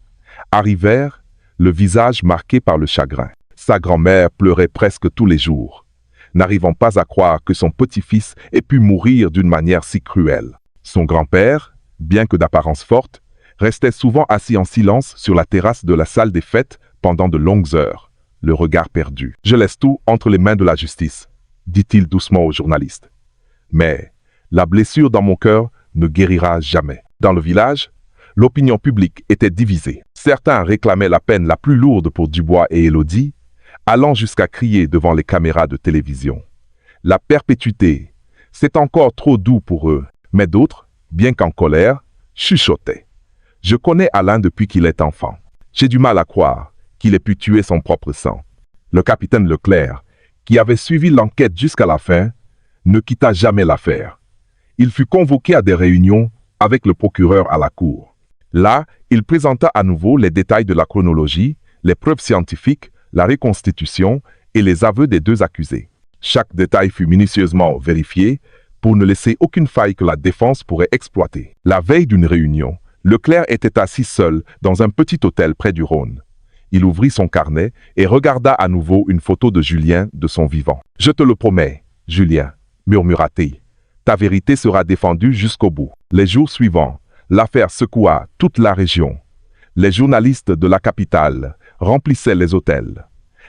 arrivèrent, le visage marqué par le chagrin. Sa grand-mère pleurait presque tous les jours, n'arrivant pas à croire que son petit-fils ait pu mourir d'une manière si cruelle. Son grand-père, bien que d'apparence forte, restait souvent assis en silence sur la terrasse de la salle des fêtes pendant de longues heures, le regard perdu. « Je laisse tout entre les mains de la justice », dit-il doucement au journaliste. Mais la blessure dans mon cœur ne guérira jamais. Dans le village, l'opinion publique était divisée. Certains réclamaient la peine la plus lourde pour Dubois et Élodie, allant jusqu'à crier devant les caméras de télévision. La perpétuité, c'est encore trop doux pour eux. Mais d'autres, bien qu'en colère, chuchotaient. Je connais Alain depuis qu'il est enfant. J'ai du mal à croire qu'il ait pu tuer son propre sang. Le capitaine Leclerc, qui avait suivi l'enquête jusqu'à la fin, ne quitta jamais l'affaire. Il fut convoqué à des réunions avec le procureur à la cour. Là, il présenta à nouveau les détails de la chronologie, les preuves scientifiques, la reconstitution et les aveux des deux accusés. Chaque détail fut minutieusement vérifié pour ne laisser aucune faille que la défense pourrait exploiter. La veille d'une réunion, Leclerc était assis seul dans un petit hôtel près du Rhône. Il ouvrit son carnet et regarda à nouveau une photo de Julien de son vivant. « Je te le promets, Julien, murmura-t-il. Ta vérité sera défendue jusqu'au bout. » Les jours suivants, l'affaire secoua toute la région. Les journalistes de la capitale remplissaient les hôtels.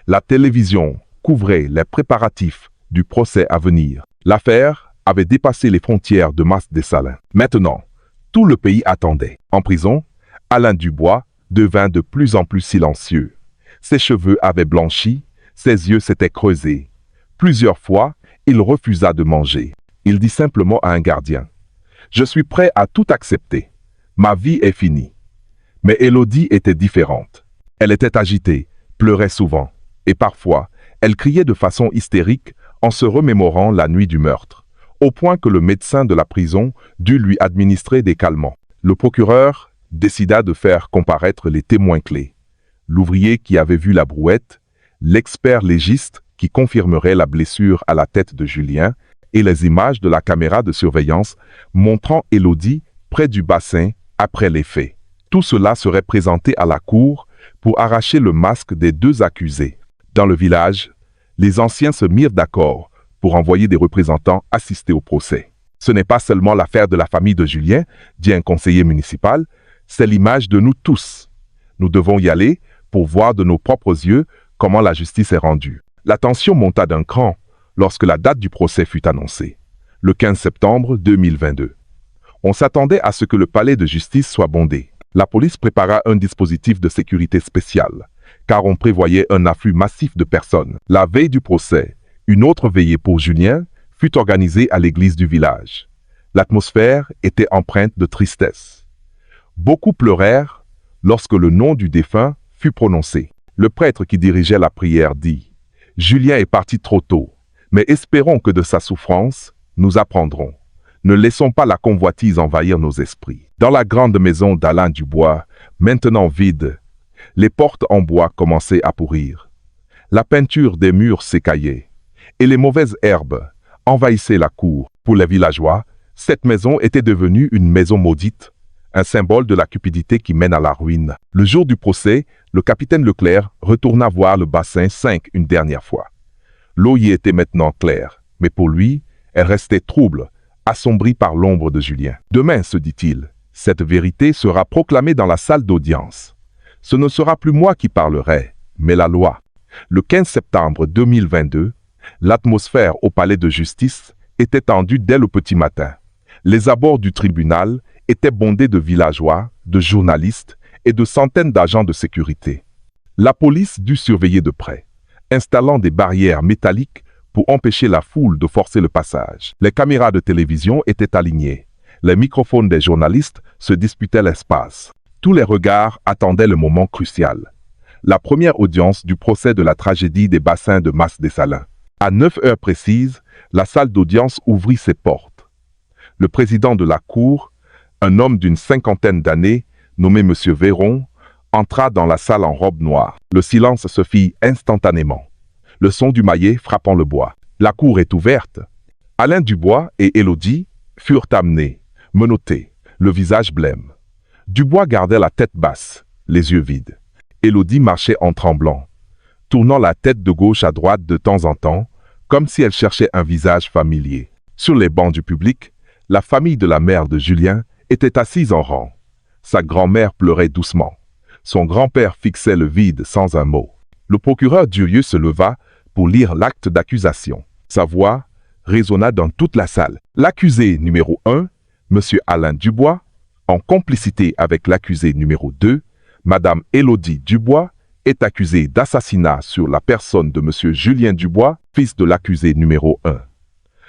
La télévision couvrait les préparatifs du procès à venir. L'affaire avait dépassé les frontières de Mas-Dessalins. Maintenant, tout le pays attendait. En prison, Alain Dubois devint de plus en plus silencieux. Ses cheveux avaient blanchi, ses yeux s'étaient creusés. Plusieurs fois, il refusa de manger. Il dit simplement à un gardien: « Je suis prêt à tout accepter. Ma vie est finie. » Mais Élodie était différente. Elle était agitée, pleurait souvent, et parfois, elle criait de façon hystérique en se remémorant la nuit du meurtre, au point que le médecin de la prison dut lui administrer des calmants. Le procureur décida de faire comparaître les témoins clés: l'ouvrier qui avait vu la brouette, l'expert légiste qui confirmerait la blessure à la tête de Julien, et les images de la caméra de surveillance montrant Élodie près du bassin après les faits. Tout cela serait présenté à la cour pour arracher le masque des deux accusés. Dans le village, les anciens se mirent d'accord pour envoyer des représentants assister au procès. « Ce n'est pas seulement l'affaire de la famille de Julien, dit un conseiller municipal, c'est l'image de nous tous. Nous devons y aller pour voir de nos propres yeux comment la justice est rendue. » La tension monta d'un cran lorsque la date du procès fut annoncée, le 15 septembre 2022. On s'attendait à ce que le palais de justice soit bondé. La police prépara un dispositif de sécurité spécial, car on prévoyait un afflux massif de personnes. La veille du procès, une autre veillée pour Julien fut organisée à l'église du village. L'atmosphère était empreinte de tristesse. Beaucoup pleurèrent lorsque le nom du défunt fut prononcé. Le prêtre qui dirigeait la prière dit: « Julien est parti trop tôt, mais espérons que de sa souffrance, nous apprendrons. Ne laissons pas la convoitise envahir nos esprits. » Dans la grande maison d'Alain Dubois, maintenant vide, les portes en bois commençaient à pourrir. La peinture des murs s'écaillait, et les mauvaises herbes envahissaient la cour. Pour les villageois, cette maison était devenue une maison maudite, un symbole de la cupidité qui mène à la ruine. Le jour du procès, le capitaine Leclerc retourna voir le bassin 5 une dernière fois. L'eau y était maintenant claire, mais pour lui, elle restait trouble, assombrie par l'ombre de Julien. « Demain, se dit-il, cette vérité sera proclamée dans la salle d'audience. Ce ne sera plus moi qui parlerai, mais la loi. » Le 15 septembre 2022, l'atmosphère au palais de justice était tendue dès le petit matin. Les abords du tribunal étaient bondés de villageois, de journalistes et de centaines d'agents de sécurité. La police dut surveiller de près, installant des barrières métalliques pour empêcher la foule de forcer le passage. Les caméras de télévision étaient alignées. Les microphones des journalistes se disputaient l'espace. Tous les regards attendaient le moment crucial. La première audience du procès de la tragédie des bassins de Mas-Dessalins. À 9 heures précises, la salle d'audience ouvrit ses portes. Le président de la cour, Un homme d'une cinquantaine d'années, nommé M. Véron, entra dans la salle en robe noire. Le silence se fit instantanément. Le son du maillet frappant le bois. La cour est ouverte. Alain Dubois et Élodie furent amenés, menottés, le visage blême. Dubois gardait la tête basse, les yeux vides. Élodie marchait en tremblant, tournant la tête de gauche à droite de temps en temps, comme si elle cherchait un visage familier. Sur les bancs du public, la famille de la mère de Julien était assise en rang. Sa grand-mère pleurait doucement. Son grand-père fixait le vide sans un mot. Le procureur Durieux se leva pour lire l'acte d'accusation. Sa voix résonna dans toute la salle. L'accusé numéro 1, M. Alain Dubois, en complicité avec l'accusé numéro 2, Mme Élodie Dubois, est accusé d'assassinat sur la personne de M. Julien Dubois, fils de l'accusé numéro 1.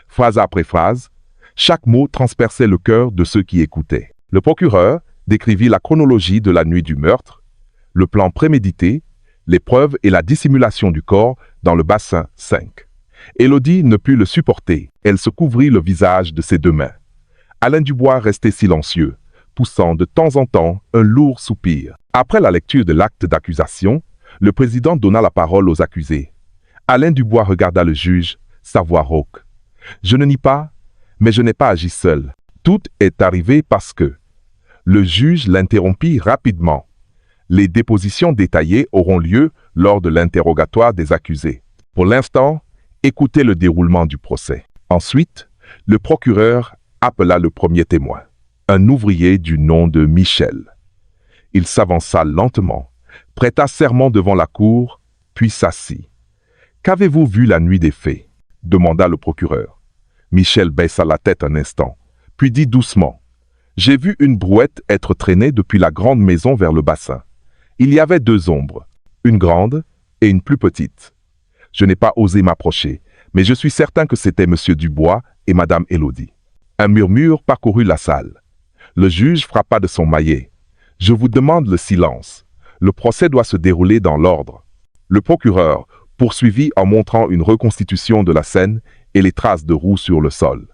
Phrase après phrase, chaque mot transperçait le cœur de ceux qui écoutaient. Le procureur décrivit la chronologie de la nuit du meurtre, le plan prémédité, les preuves et la dissimulation du corps dans le bassin 5. Élodie ne put le supporter. Elle se couvrit le visage de ses deux mains. Alain Dubois restait silencieux, poussant de temps en temps un lourd soupir. Après la lecture de l'acte d'accusation, le président donna la parole aux accusés. Alain Dubois regarda le juge, sa voix rauque. « Je ne nie pas, mais je n'ai pas agi seul. Tout est arrivé parce que... » Le juge l'interrompit rapidement. Les dépositions détaillées auront lieu lors de l'interrogatoire des accusés. Pour l'instant, écoutez le déroulement du procès. Ensuite, le procureur appela le premier témoin, un ouvrier du nom de Michel. Il s'avança lentement, prêta serment devant la cour, puis s'assit. « Qu'avez-vous vu la nuit des faits ?» demanda le procureur. Michel baissa la tête un instant, puis dit doucement « J'ai vu une brouette être traînée depuis la grande maison vers le bassin. Il y avait deux ombres, une grande et une plus petite. Je n'ai pas osé m'approcher, mais je suis certain que c'était M. Dubois et Mme Élodie. » Un murmure parcourut la salle. Le juge frappa de son maillet. « Je vous demande le silence. Le procès doit se dérouler dans l'ordre. » Le procureur poursuivit en montrant une reconstitution de la scène et les traces de roues sur le sol.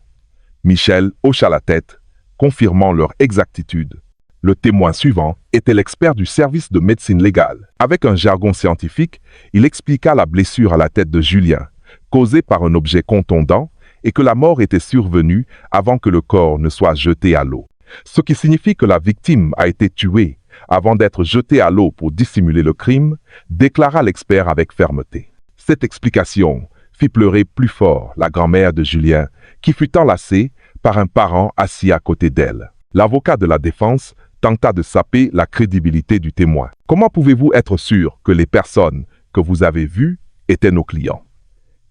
Michel hocha la tête, confirmant leur exactitude. Le témoin suivant était l'expert du service de médecine légale. Avec un jargon scientifique, il expliqua la blessure à la tête de Julien, causée par un objet contondant, et que la mort était survenue avant que le corps ne soit jeté à l'eau. Ce qui signifie que la victime a été tuée avant d'être jetée à l'eau pour dissimuler le crime, déclara l'expert avec fermeté. Cette explication fit pleurer plus fort la grand-mère de Julien, qui fut enlacée par un parent assis à côté d'elle. L'avocat de la défense tenta de saper la crédibilité du témoin. « Comment pouvez-vous être sûr que les personnes que vous avez vues étaient nos clients ?»«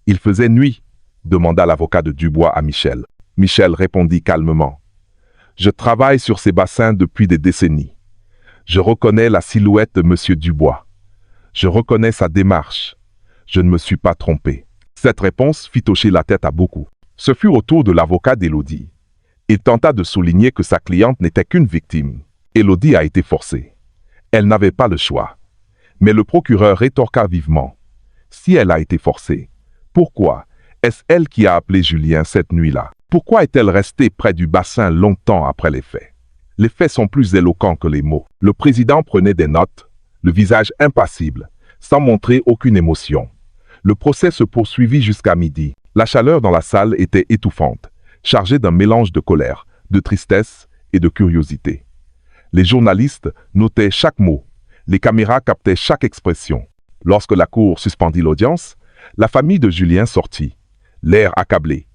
Il faisait nuit, » demanda l'avocat de Dubois à Michel. Michel répondit calmement. « Je travaille sur ces bassins depuis des décennies. Je reconnais la silhouette de M. Dubois. Je reconnais sa démarche. Je ne me suis pas trompé. » Cette réponse fit hocher la tête à beaucoup. Ce fut au tour de l'avocat d'Élodie. Il tenta de souligner que sa cliente n'était qu'une victime. Élodie a été forcée. Elle n'avait pas le choix. Mais le procureur rétorqua vivement. Si elle a été forcée, pourquoi est-ce elle qui a appelé Julien cette nuit-là? Pourquoi est-elle restée près du bassin longtemps après les faits? Les faits sont plus éloquents que les mots. Le président prenait des notes, le visage impassible, sans montrer aucune émotion. Le procès se poursuivit jusqu'à midi. La chaleur dans la salle était étouffante, chargée d'un mélange de colère, de tristesse et de curiosité. Les journalistes notaient chaque mot. Les caméras captaient chaque expression. Lorsque la cour suspendit l'audience, la famille de Julien sortit, l'air accablé.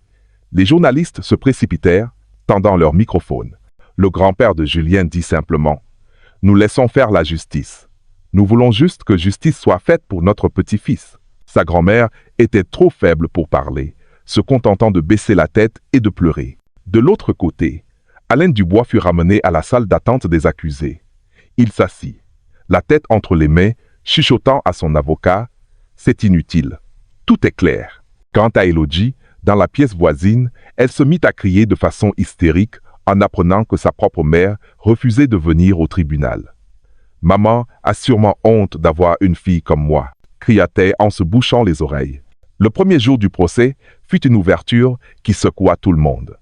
Les journalistes se précipitèrent, tendant leur microphone. Le grand-père de Julien dit simplement « Nous laissons faire la justice. Nous voulons juste que justice soit faite pour notre petit-fils. » Sa grand-mère était trop faible pour parler, se contentant de baisser la tête et de pleurer. De l'autre côté, Alain Dubois fut ramené à la salle d'attente des accusés. Il s'assit, la tête entre les mains, chuchotant à son avocat « C'est inutile. Tout est clair. » Quant à Élodie, dans la pièce voisine, elle se mit à crier de façon hystérique en apprenant que sa propre mère refusait de venir au tribunal. « Maman a sûrement honte d'avoir une fille comme moi », cria-t-elle en se bouchant les oreilles. Le premier jour du procès fut une ouverture qui secoua tout le monde.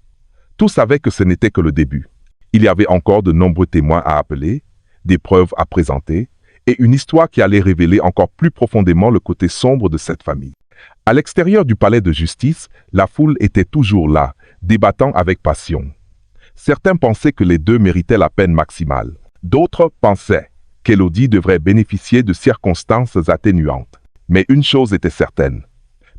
Tous savaient que ce n'était que le début. Il y avait encore de nombreux témoins à appeler, des preuves à présenter, et une histoire qui allait révéler encore plus profondément le côté sombre de cette famille. À l'extérieur du palais de justice, la foule était toujours là, débattant avec passion. Certains pensaient que les deux méritaient la peine maximale. D'autres pensaient qu'Élodie devrait bénéficier de circonstances atténuantes. Mais une chose était certaine.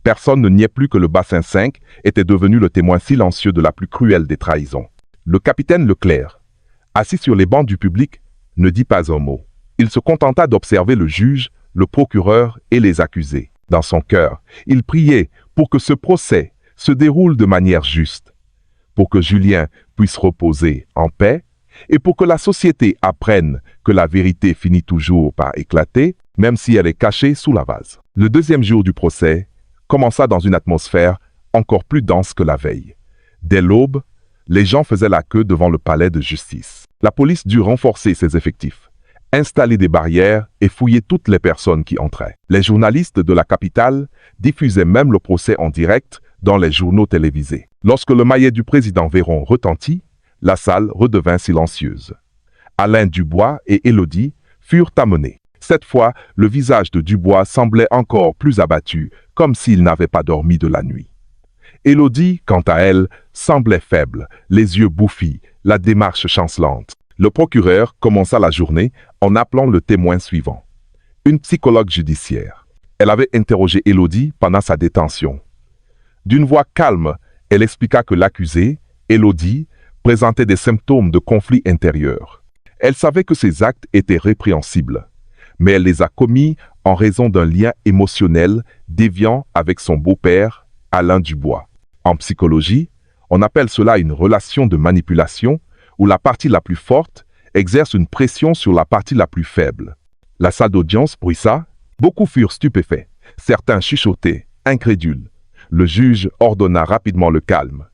Personne ne niait plus que le Bassin 5 était devenu le témoin silencieux de la plus cruelle des trahisons. Le capitaine Leclerc, assis sur les bancs du public, ne dit pas un mot. Il se contenta d'observer le juge, le procureur et les accusés. Dans son cœur, il priait pour que ce procès se déroule de manière juste, pour que Julien puisse reposer en paix et pour que la société apprenne que la vérité finit toujours par éclater, même si elle est cachée sous la vase. Le deuxième jour du procès commença dans une atmosphère encore plus dense que la veille. Dès l'aube, les gens faisaient la queue devant le palais de justice. La police dut renforcer ses effectifs, installer des barrières et fouiller toutes les personnes qui entraient. Les journalistes de la capitale diffusaient même le procès en direct dans les journaux télévisés. Lorsque le maillet du président Véron retentit, la salle redevint silencieuse. Alain Dubois et Élodie furent amenés. Cette fois, le visage de Dubois semblait encore plus abattu, comme s'il n'avait pas dormi de la nuit. Élodie, quant à elle, semblait faible, les yeux bouffis, la démarche chancelante. Le procureur commença la journée en appelant le témoin suivant, une psychologue judiciaire. Elle avait interrogé Élodie pendant sa détention. D'une voix calme, elle expliqua que l'accusée, Élodie, présentait des symptômes de conflit intérieur. Elle savait que ses actes étaient répréhensibles, mais elle les a commis en raison d'un lien émotionnel déviant avec son beau-père, Alain Dubois. En psychologie, on appelle cela une relation de manipulation où la partie la plus forte exerce une pression sur la partie la plus faible. La salle d'audience bruissa, beaucoup furent stupéfaits, certains chuchotaient, incrédules. Le juge ordonna rapidement le calme.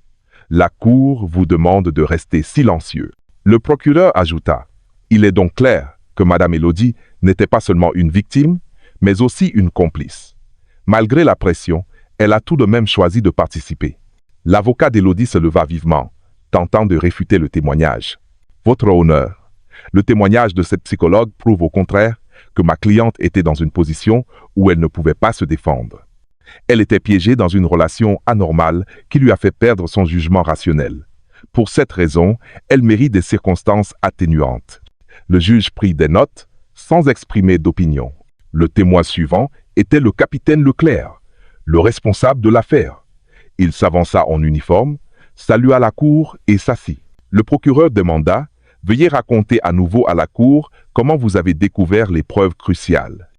La cour vous demande de rester silencieux. Le procureur ajouta, il est donc clair que Madame Élodie n'était pas seulement une victime, mais aussi une complice. Malgré la pression, elle a tout de même choisi de participer. L'avocat d'Élodie se leva vivement, tentant de réfuter le témoignage. Votre honneur, le témoignage de cette psychologue prouve au contraire que ma cliente était dans une position où elle ne pouvait pas se défendre. Elle était piégée dans une relation anormale qui lui a fait perdre son jugement rationnel. Pour cette raison, elle mérite des circonstances atténuantes. Le juge prit des notes sans exprimer d'opinion. Le témoin suivant était le capitaine Leclerc, le responsable de l'affaire. Il s'avança en uniforme, salua la cour et s'assit. Le procureur demanda « Veuillez raconter à nouveau à la cour comment vous avez découvert les preuves cruciales. »